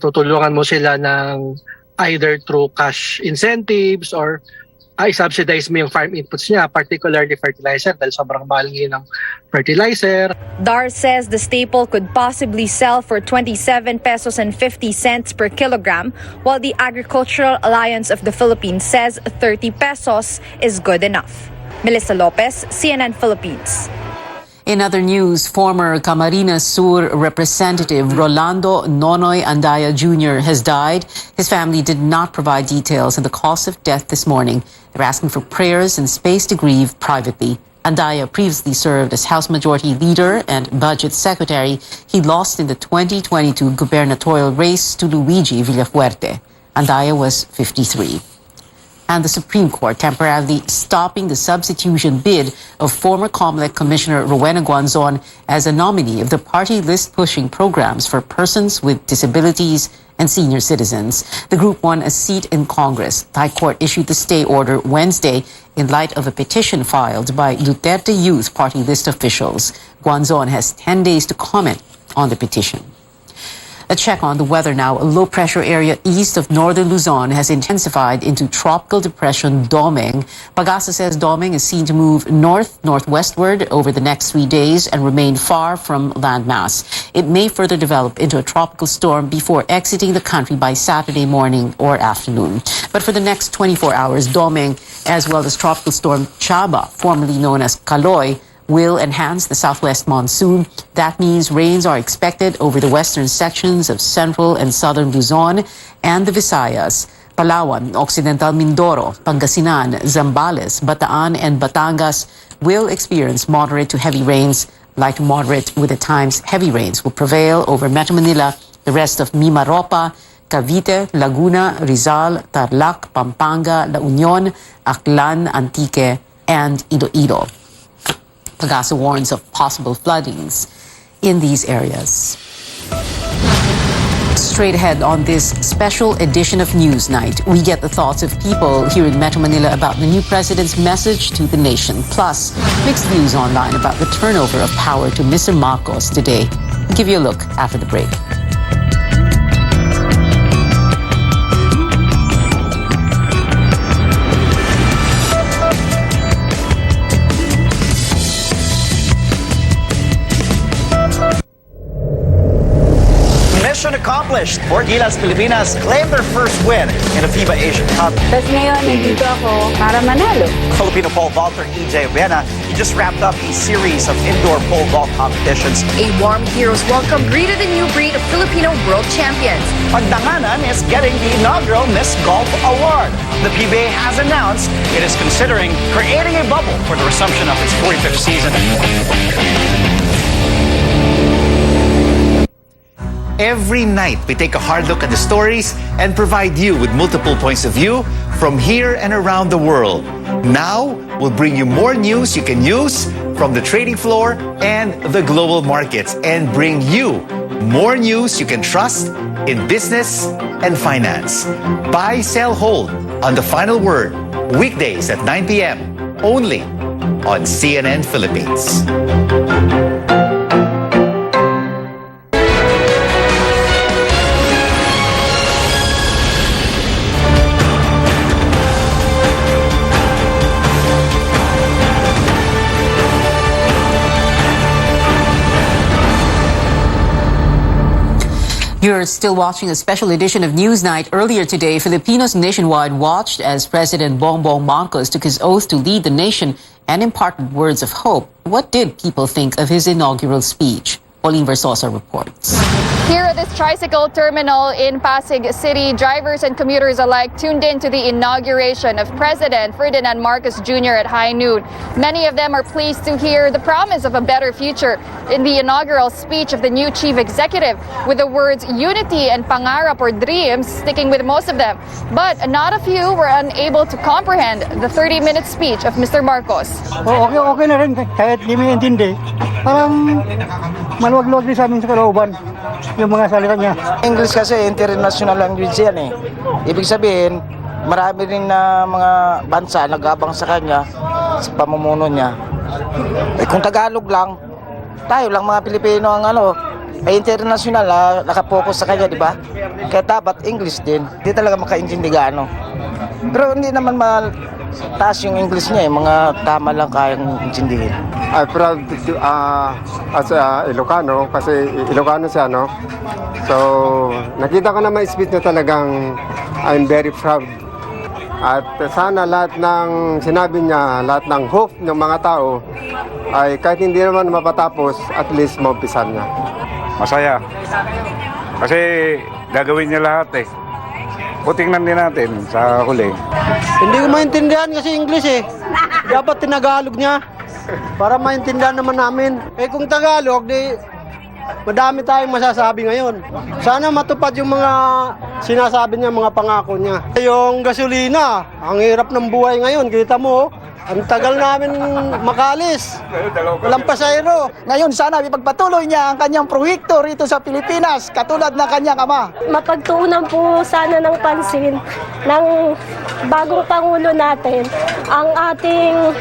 tutulungan mo sila ng either through cash incentives or i-subsidize mo yung farm inputs niya, particularly fertilizer dahil sobrang mahal ngayon ng fertilizer. Dar says the staple could possibly sell for 27 pesos and 50 cents per kilogram, while the Agricultural Alliance of the Philippines says 30 pesos is good enough. Melissa Lopez, CNN Philippines. In other news, former Camarines Sur Representative Rolando Nonoy Andaya Jr. has died. His family did not provide details on the cause of death this morning. They're asking for prayers and space to grieve privately. Andaya previously served as House Majority Leader and Budget Secretary. He lost in the 2022 gubernatorial race to Luigi Villafuerte. Andaya was 53. And the Supreme Court temporarily stopping the substitution bid of former COMELEC Commissioner Rowena Guanzon as a nominee of the party list pushing programs for persons with disabilities and senior citizens. The group won a seat in Congress. The High Court issued the stay order Wednesday in light of a petition filed by Duterte Youth Party list officials. Guanzon has 10 days to comment on the petition. A check on the weather now. A low-pressure area east of northern Luzon has intensified into Tropical Depression Doming. Pagasa says Doming is seen to move north-northwestward over the next 3 days and remain far from landmass. It may further develop into a tropical storm before exiting the country by Saturday morning or afternoon. But for the next 24 hours, Doming, as well as Tropical Storm Chaba, formerly known as Kaloy, will enhance the southwest monsoon. That means rains are expected over the western sections of central and southern Luzon and the Visayas. Palawan, Occidental Mindoro, Pangasinan, Zambales, Bataan, and Batangas will experience moderate to heavy rains. Light to moderate with at times heavy rains will prevail over Metro Manila, the rest of Mimaropa, Cavite, Laguna, Rizal, Tarlac, Pampanga, La Union, Aklan, Antique, and Iloilo. Pagasa warns of possible floodings in these areas. Straight ahead on this special edition of Newsnight, we get the thoughts of people here in Metro Manila about the new president's message to the nation. Plus, mixed views online about the turnover of power to Mr. Marcos today. We'll give you a look after the break. Mission accomplished. Four Gilas Pilipinas claimed their first win in a FIBA Asian Cup. Tapos ngayon, nandito ako para manalo. Filipino pole vaulter EJ Obena, he just wrapped up a series of indoor pole vault competitions. A warm hero's welcome greeted the new breed of Filipino world champions. Pagdanganan is getting the inaugural Miss Golf Award. The PBA has announced it is considering creating a bubble for the resumption of its 45th season. Every night, we take a hard look at the stories and provide you with multiple points of view from here and around the world. Now, we'll bring you more news you can use from the trading floor and the global markets, and bring you more news you can trust in business and finance. Buy, sell, hold on The Final Word, weekdays at 9 p.m. only on CNN Philippines. You're still watching a special edition of Newsnight. Earlier today, Filipinos nationwide watched as President Bongbong Marcos took his oath to lead the nation and imparted words of hope. What did people think of his inaugural speech? Pauline Versosa reports. Here at this tricycle terminal in Pasig City, drivers and commuters alike tuned in to the inauguration of President Ferdinand Marcos Jr. at high noon. Many of them are pleased to hear the promise of a better future in the inaugural speech of the new chief executive, with the words unity and pangarap or dreams sticking with most of them. But not a few were unable to comprehend the 30-minute speech of Mr. Marcos. Okay na rin kahit di mo intindi. Parang maluwag-luwag din sa amin sa kalooban yung mga salita niya. English kasi international language yan eh. Ibig sabihin, marami rin na mga bansa nag-abang sa kanya sa pamumuno niya. Eh, kung Tagalog lang, tayo lang mga Pilipino ang ay international nakapokus sa kanya, di ba? Kaya dapat English din. Hindi talaga makaintindi gaano. Pero hindi naman taas yung English niya, mga tama lang kayang intindihin. I'm proud to, as a Ilocano, kasi Ilocano siya, no? So, nakita ko na may speech na talagang I'm very proud. At sana lahat ng sinabi niya, lahat ng hope ng mga tao, ay kahit hindi naman mapatapos, at least maumpisan niya. Masaya. Kasi gagawin niya lahat eh. Tingnan din natin sa huli. Hindi ko maintindihan kasi English eh. Dapat tinagalog niya para maintindihan naman namin. Eh kung Tagalog, di madami tayong masasabi ngayon. Sana matupad yung mga sinasabi niya, mga pangako niya. Yung gasolina, ang hirap ng buhay ngayon. Kita mo, ang tagal namin makalis. Walang pasahero. Ngayon sana ipagpatuloy niya ang kanyang proyekto rito sa Pilipinas, katulad ng kanyang ama. Mapagtuunan po sana ng pansin ng bagong Pangulo natin ang ating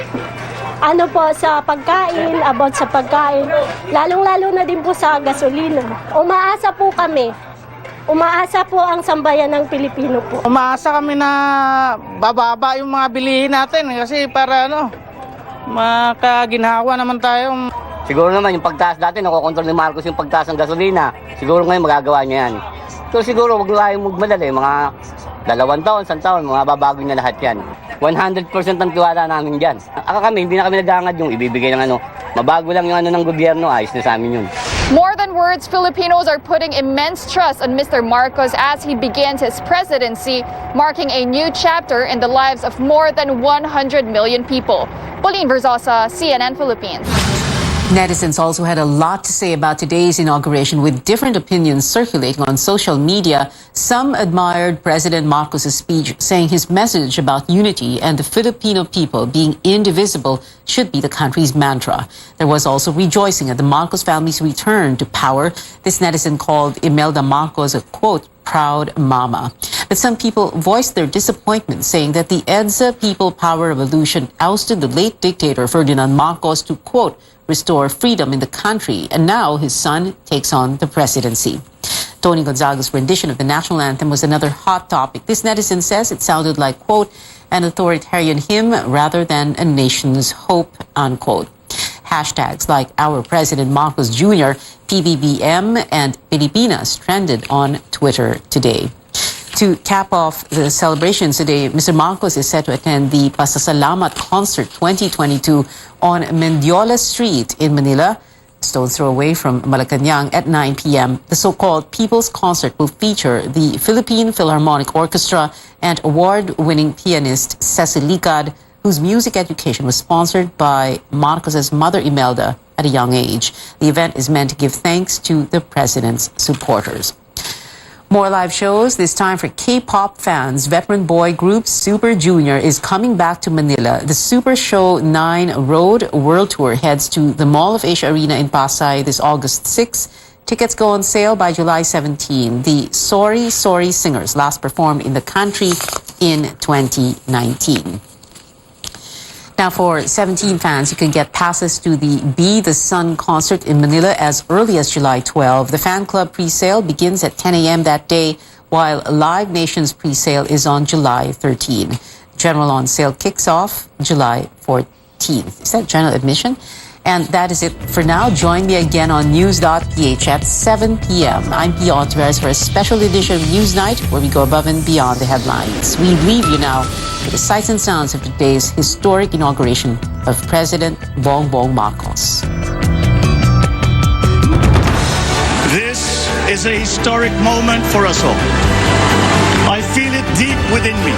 sa pagkain, about sa pagkain, lalong-lalo na din po sa gasolina. Umaasa po kami. Umaasa po ang sambayan ng Pilipino po. Umaasa kami na bababa yung mga bilihin natin kasi para makaginhawa naman tayo. Siguro naman yung pagtaas dati, nakokontrol ni Marcos yung pagtaas ng gasolina. Siguro ngayon magagawa niya yan. So siguro wag tayong magmadali, mga 2 taon, 1 taon, mga babago na lahat yan. 100% ang tiwala namin dyan. Kami, hindi na kami naghangad yung ibibigay ng mabago lang yung ng gobyerno, ayos na sa amin yun. More than words, Filipinos are putting immense trust on Mr. Marcos as he begins his presidency, marking a new chapter in the lives of more than 100 million people. Pauline Versosa, CNN Philippines. Netizens also had a lot to say about today's inauguration, with different opinions circulating on social media. Some admired President Marcos' speech, saying his message about unity and the Filipino people being indivisible should be the country's mantra. There was also rejoicing at the Marcos family's return to power. This netizen called Imelda Marcos a, quote, proud mama. But some people voiced their disappointment, saying that the EDSA People Power Revolution ousted the late dictator Ferdinand Marcos to, quote, restore freedom in the country, and now his son takes on the presidency. Tony Gonzaga's rendition of the national anthem was another hot topic. This netizen says it sounded like, quote, an authoritarian hymn rather than a nation's hope, unquote. Hashtags like Our President Marcos Jr., PBBM, and Pilipinas trended on Twitter today. To cap off the celebrations today, Mr. Marcos is set to attend the Pasasalamat Concert 2022 on Mendiola Street in Manila, a stone's throw away from Malacanang, at 9 p.m. The so-called People's Concert will feature the Philippine Philharmonic Orchestra and award-winning pianist Cecil Licad, whose music education was sponsored by Marcos's mother Imelda at a young age. The event is meant to give thanks to the president's supporters. More live shows, this time for K-pop fans. Veteran boy group Super Junior is coming back to Manila. The Super Show 9 Road World Tour heads to the Mall of Asia Arena in Pasay this August 6. Tickets go on sale by July 17. The Sorry Sorry Singers last performed in the country in 2019. Now, for 17 fans, you can get passes to the Be the Sun concert in Manila as early as July 12. The fan club pre-sale begins at 10 a.m. that day, while Live Nation's pre-sale is on July 13. General on sale kicks off July 14th. Is that general admission? And that is it for now. Join me again on News.ph at 7 p.m. I'm Pia Ontiveros for a special edition of Newsnight, where we go above and beyond the headlines. We leave you now with the sights and sounds of today's historic inauguration of President Bongbong Marcos. This is a historic moment for us all. I feel it deep within me.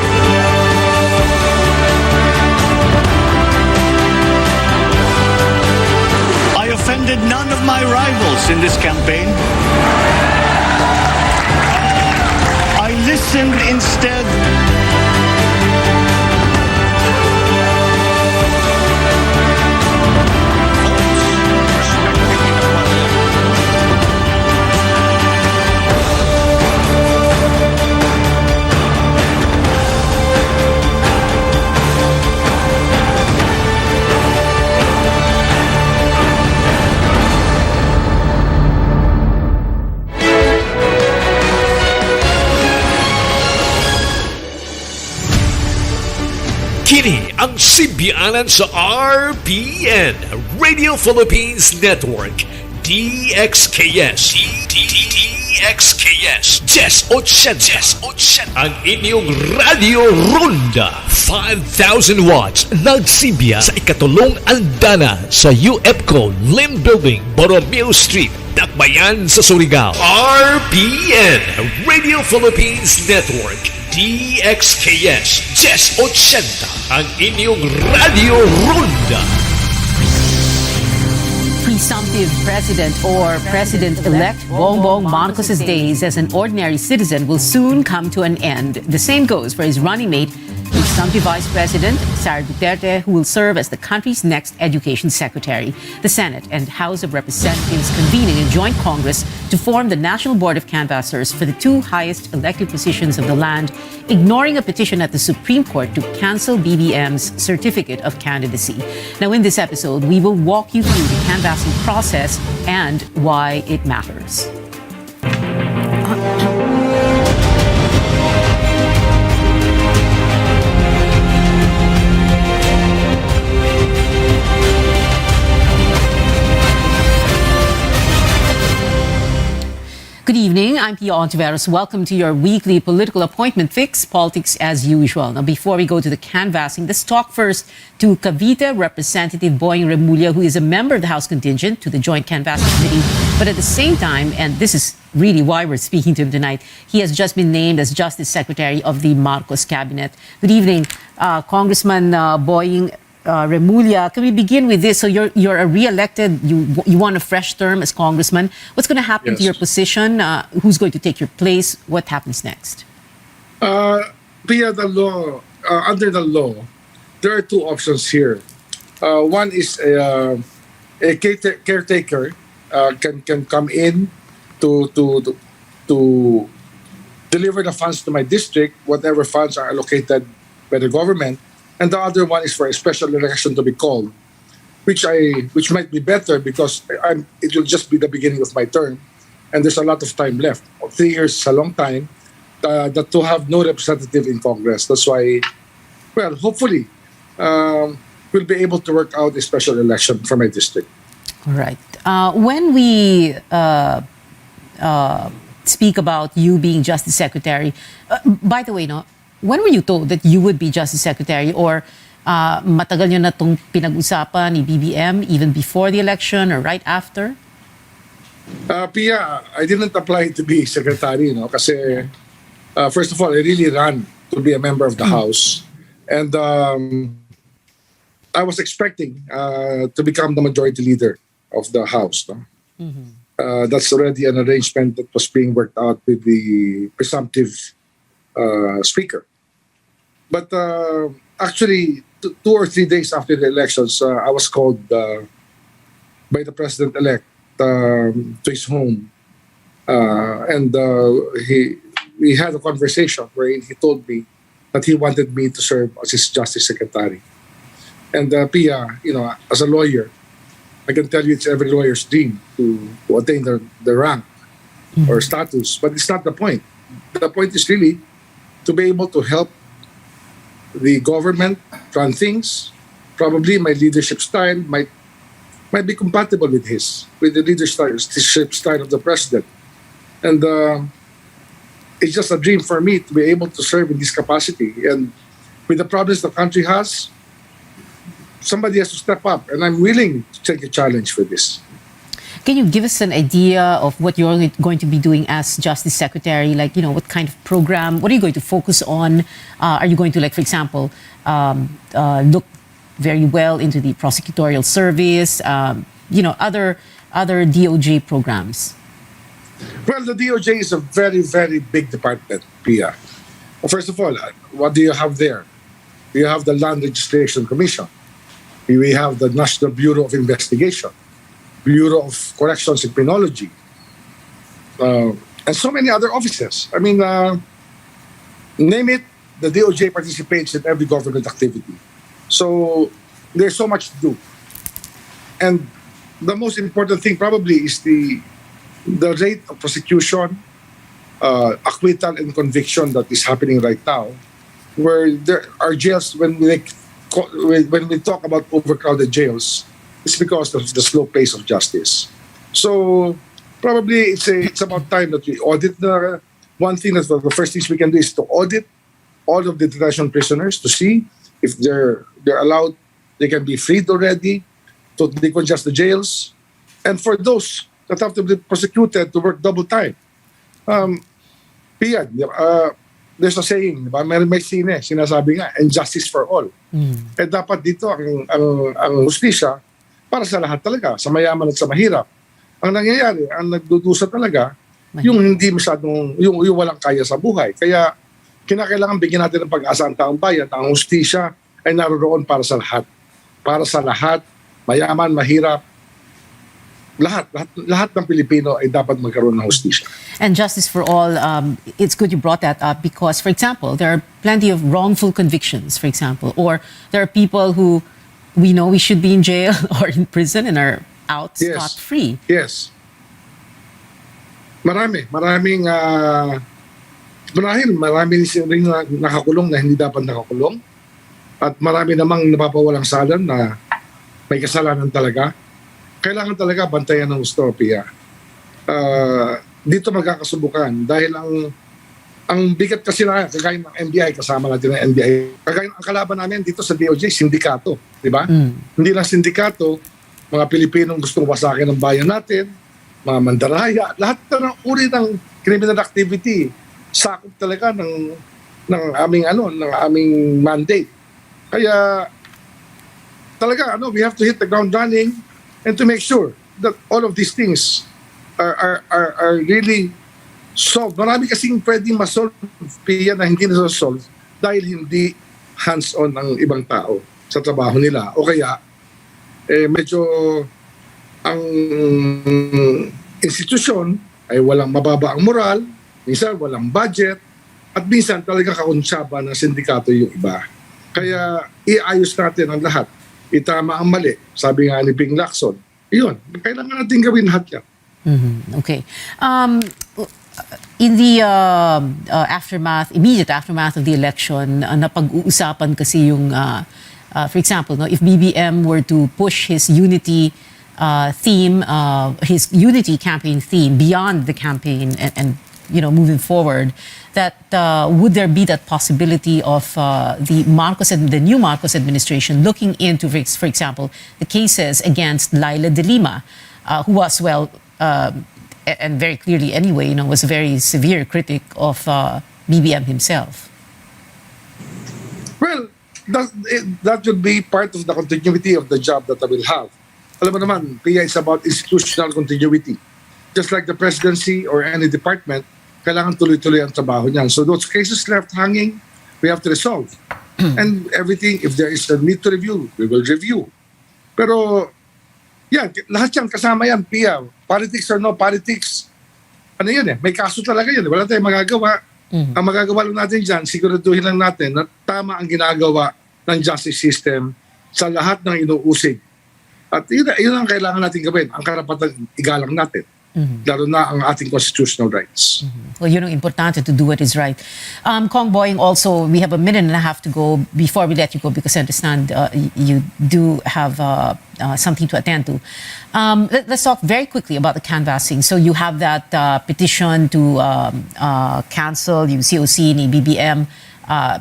I offended none of my rivals in this campaign. I listened instead Kini ang simbianan sa RPN, Radio Philippines Network, DXKS. DXKS. 1080. Ang inyong Radio Ronda. 5,000 watts. Nagsimbiya sa ikatulong andana sa UFCO Lim Building, Borromeo Street, Dakbayan sa Surigao. RPN, Radio Philippines Network. DXKS 1080, ang inyong Radio Ronda. Presumptive President or President-elect Bongbong Marcos' days as an ordinary citizen will soon come to an end. The same goes for his running mate, presumptive Vice President Sara Duterte, who will serve as the country's next Education Secretary. The Senate and House of Representatives convening a joint Congress to form the National Board of Canvassers for the two highest elected positions of the land, ignoring a petition at the Supreme Court to cancel BBM's Certificate of Candidacy. Now, in this episode, we will walk you through the canvassing process and why it matters. Good evening. I'm Pia Ontiveros. Welcome to your weekly political appointment fix, politics as usual. Now, before we go to the canvassing, let's talk first to Cavite Representative Boying Remulla, who is a member of the House contingent to the Joint Canvassing Committee. But at the same time, and this is really why we're speaking to him tonight, he has just been named as Justice Secretary of the Marcos Cabinet. Good evening, Congressman Boying Remulla. Can we begin with this? So you're a re-elected, you want a fresh term as congressman. What's going to happen to your position? Who's going to take your place? What happens next? Via the law, under the law, there are two options here. One is a caretaker can come in to deliver the funds to my district, whatever funds are allocated by the government. And the other one is for a special election to be called, which might be better because it will just be the beginning of my term, and there's a lot of time left. 3 years is a long time that to have no representative in Congress. That's why, well, hopefully, we'll be able to work out a special election for my district. All right. When we speak about you being Justice Secretary, by the way, no. When were you told that you would be Justice Secretary, or matagal nyo na itong pinag-usapan ni BBM even before the election or right after? Pia, I didn't apply to be secretary, kasi first of all, I really ran to be a member of the House. And I was expecting to become the majority leader of the House. No? That's already an arrangement that was being worked out with the presumptive Speaker. But actually, 2 or 3 days after the elections, I was called by the President-elect to his home. And we had a conversation where he told me that he wanted me to serve as his Justice Secretary. And Pia, as a lawyer, I can tell you it's every lawyer's dream to attain the rank or status, but it's not the point. The point is really to be able to help the government run things. Probably my leadership style might be compatible with the leadership style of the president. And it's just a dream for me to be able to serve in this capacity. And with the problems the country has, somebody has to step up, and I'm willing to take a challenge for this. Can you give us an idea of what you're going to be doing as Justice Secretary? Like, what kind of program? What are you going to focus on? Are you going to, for example, look very well into the prosecutorial service? Other DOJ programs? Well, the DOJ is a very, very big department, Pia. First of all, what do you have there? You have the Land Registration Commission. We have the National Bureau of Investigation, Bureau of Corrections and Criminology, and so many other offices. I mean, name it, the DOJ participates in every government activity. So there's so much to do. And the most important thing probably is the rate of prosecution, acquittal and conviction that is happening right now, where there are jails, when we talk about overcrowded jails, it's because of the slow pace of justice. So probably it's about time that we audit one thing. That the first things we can do is to audit all of the detention prisoners to see if they're allowed, they can be freed already, to decongest the jails, and for those that have to be prosecuted to work double time. Pia, there's a saying, may sinasabi nga, and justice for all. Eh dapat dito ang hustisya para sa lahat talaga, sa mayaman at sa mahirap. Ang nangyayari, ang nagdudusa talaga, yung hindi masyadong, yung walang kaya sa buhay. Kaya kinakailangan bigyan natin ng pag-asa ang taong bayan. Ang hustisya ay naroon para sa lahat. Para sa lahat, mayaman, mahirap, lahat ng Pilipino ay dapat magkaroon ng hustisya. And justice for all, it's good you brought that up because, for example, there are plenty of wrongful convictions, for example, or there are people who we know we should be in jail or in prison and are out scot-free. Yes. Maraming nakakulong na hindi dapat nakakulong. At marami namang napapawalang salan na may kasalanan talaga. Kailangan talaga bantayan ng gusto, Pia. Dito magkakasubukan dahil ang bigat kasi na kagaya ng NBI, kasama natin ng NBI. Kagaya ang kalaban namin dito sa DOJ, sindikato, di ba? Hindi lang sindikato, mga Pilipinong gustong wasakin ng bayan natin, mga mandaraya, lahat ng uri ng criminal activity sakop talaga ng aming mandate. Kaya talaga we have to hit the ground running and to make sure that all of these things are really solved. Marami kasing pwedeng masolve, Pia, na hindi na-solve dahil hindi hands-on ang ibang tao sa trabaho nila. O kaya, medyo ang institusyon ay walang mababa ang moral, minsan walang budget, at minsan talaga kakonsyaba ng sindikato yung iba. Kaya iayos natin ang lahat. Itama ang mali. Sabi nga ni Ping Lacson, yun, kailangan natin gawin lahat yan. Okay. In the immediate aftermath of the election, napag-uusapan kasi yung, for example, if BBM were to push his unity theme, his unity campaign theme beyond the campaign and moving forward, that would there be that possibility of the new Marcos administration looking into, for example, the cases against Laila de Lima, who was and very clearly anyway, was a very severe critic of BBM himself? Well, that would be part of the continuity of the job that I will have. alam mo naman, PIA is about institutional continuity. Just like the presidency or any department, kailangan tuloy-tuloy ang trabaho niyan. So those cases left hanging, we have to resolve. And everything, if there is a need to review, we will review. Pero, yan, lahat yan, kasama yan, PIA. Politics or no politics, ano yun may kaso talaga yun. Wala tayong magagawa. Ang magagawa lang natin dyan, siguraduhin lang natin na tama ang ginagawa ng justice system sa lahat ng inuusig. At yun ang kailangan natin gawin, ang karapatang igalang natin. Lalo na ang ating constitutional rights. Well, yun ang importante, to do what is right. Kong Boying, also, we have a minute and a half to go before we let you go because I understand you do have something to attend to. Let's talk very quickly about the canvassing. So you have that petition to cancel yung COC ni BBM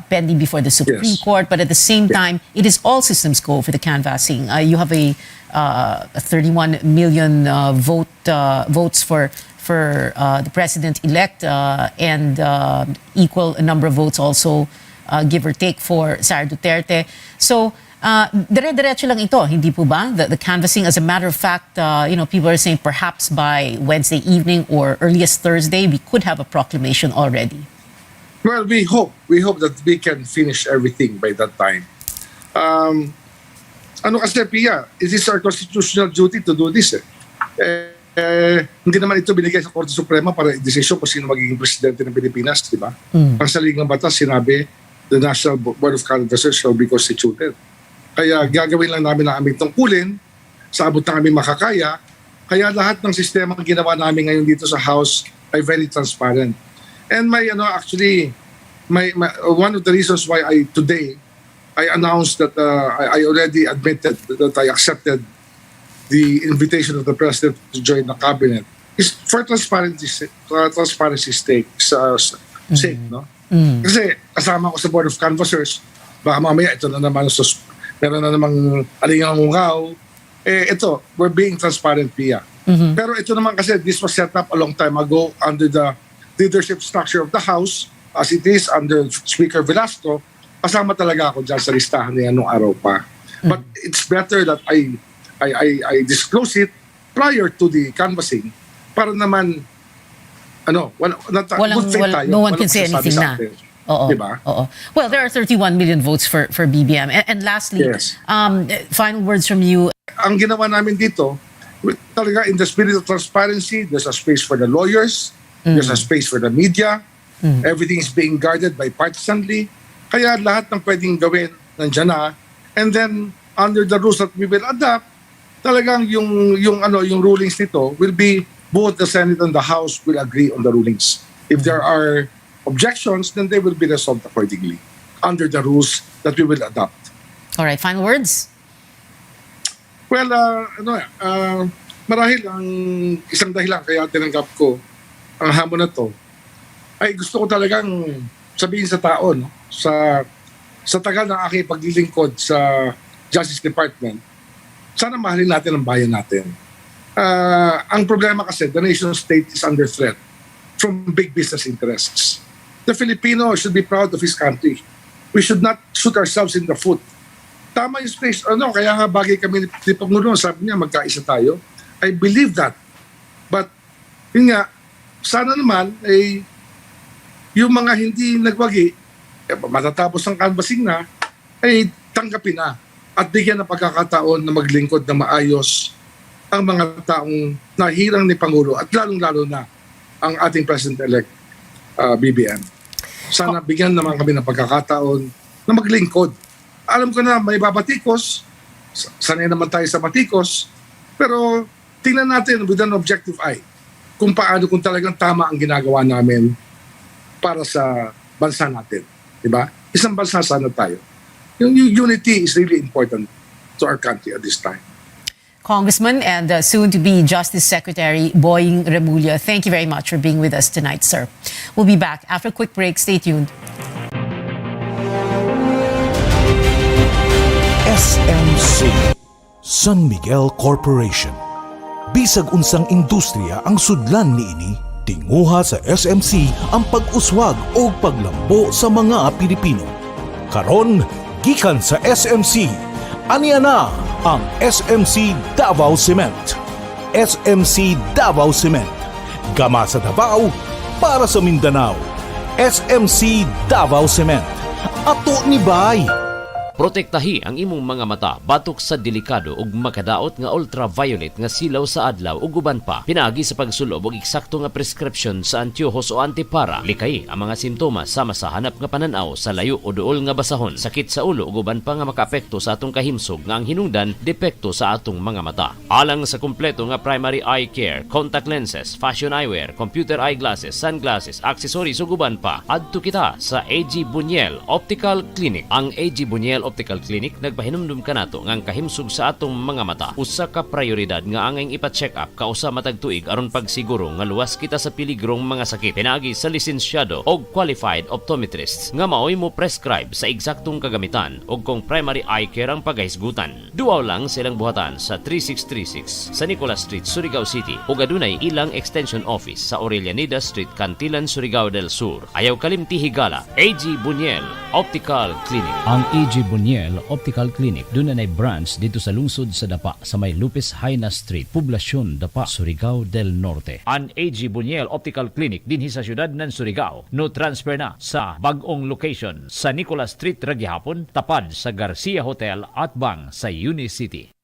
pending before the Supreme Court, but at the same time, it is all systems go for the canvassing. You have a 31 million votes for the president-elect and equal number of votes also, give or take, for Sara Duterte. So, dire-diretso lang ito, hindi po ba? The canvassing, as a matter of fact, people are saying perhaps by Wednesday evening or earliest Thursday, we could have a proclamation already. Well, we hope that we can finish everything by that time. Ano kasi, Pia, it is our constitutional duty to do this. Hindi naman ito binigay sa Korte Suprema para i-desisyon kung sino magiging presidente ng Pilipinas, di ba? Ang saligang batas, sinabi, the National Board of Canvassers shall be constituted. Kaya gagawin lang namin ang aming tungkulin sa abot ng aming makakaya. Kaya lahat ng sistema ang ginawa namin ngayon dito sa House ay very transparent. And one of the reasons why today I announced that I already admitted that I accepted the invitation of the President to join the cabinet is for transparency's sake, no? Kasi kasama ko sa Board of Canvassers, baka mamaya ito na naman, meron na namang alingangungaw. Ito, we're being transparent, Pia. Pero ito naman kasi, this was set up a long time ago under the leadership structure of the House, as it is under Speaker Velasco. Kasama talaga ako dyan sa listahan niya nung araw pa. But it's better that I disclose it prior to the canvassing para naman no one can say anything na. Diba? Well, there are 31 million votes for BBM. And lastly, final words from you. Ang ginawa namin dito, talaga in the spirit of transparency, there's a space for the lawyers, there's a space for the media, everything is being guarded bipartisanly. Kaya lahat ng pwedeng gawin nandiyan na. And then, under the rules that we will adopt, talagang yung rulings nito will be both the Senate and the House will agree on the rulings. If there are objections, then they will be resolved accordingly under the rules that we will adopt. All right, final words? Well, marahil ang isang dahilan kaya tinanggap ko ang hamon na to ay gusto ko talagang sabihin sa tao, no? Sa tagal ng aking paglilingkod sa Justice Department, sana mahalin natin ang bayan natin. Ang problema kasi, the nation state is under threat from big business interests. The Filipino should be proud of his country. We should not shoot ourselves in the foot. Tama yung space, kaya nga bagay kami ni Pangulo, sabi niya magkaisa tayo. I believe that. But, yun nga, sana naman, yung mga hindi nagwagi, matatapos ang canvassing na, ay tanggapin na at bigyan ng pagkakataon na maglingkod na maayos ang mga taong nahirang ni Pangulo at lalong-lalo na ang ating President-elect BBM. Sana bigyan naman kami ng pagkakataon na maglingkod. Alam ko na may babatikos, sanay naman tayo sa batikos, pero tingnan natin with an objective eye kung paano, kung talagang tama ang ginagawa namin para sa bansa natin. Diba? Isang bansa sana tayo. Yung unity is really important to our country at this time. Congressman and soon-to-be Justice Secretary Boying Remulla, thank you very much for being with us tonight, sir. We'll be back after a quick break. Stay tuned. SMC San Miguel Corporation. Bisag unsang industriya ang sudlan niini, tinguha sa SMC ang pag-uswag o paglambo sa mga Pilipino. Karon, gikan sa SMC, aniya na ang SMC Davao Cement. SMC Davao Cement. Gama sa Davao para sa Mindanao. SMC Davao Cement. Ato ni Bay. Protektahi ang imong mga mata batok sa delikado ug makadaot nga ultraviolet nga silaw sa adlaw ug uban pa. Pinaagi sa pagsulob og eksakto nga prescription sa antiyohos o antipara. Likay ang mga simptomas sama sa hanap nga pananaw sa layo o duol nga basahon, sakit sa ulo ug uban pa nga makaapekto sa atong kahimsog nga ang hinungdan depekto sa atong mga mata. Alang sa kumpleto nga primary eye care, contact lenses, fashion eyewear, computer eyeglasses, sunglasses, accessories ug uban pa, adto kita sa AG Buñuel Optical Clinic. Ang AG Buñuel Optical Clinic nagpahinumdum kanato nga ang kahimsog sa atong mga mata usa ka prioridad nga angay ipa-check up kausa matag tuig aron pagsiguro nga luwas kita sa piligrong mga sakit. Pinaagi sa lisensyado og qualified optometrists nga maoy mo prescribe sa eksaktong kagamitan ug kung primary eye care ang paghisgutan. Duaw lang silang buhatan sa 3636 sa Nicolas Street, Surigao City ug adunay ilang extension office sa Aurelianida Street, Cantilan, Surigao del Sur. Ayaw kalimti higala, AG Buñuel Optical Clinic. Ang AG Buñuel Optical Clinic doon na branch dito sa lungsod sa Dapa sa may Lupis Haina Street, Poblasyon Dapa, Surigao del Norte. Ang AG Buñuel Optical Clinic dinhi sa syudad ng Surigao no transfer na sa bag-ong location sa Nicolas Street ra gihapon tapad sa Garcia Hotel at Bang sa Unicity.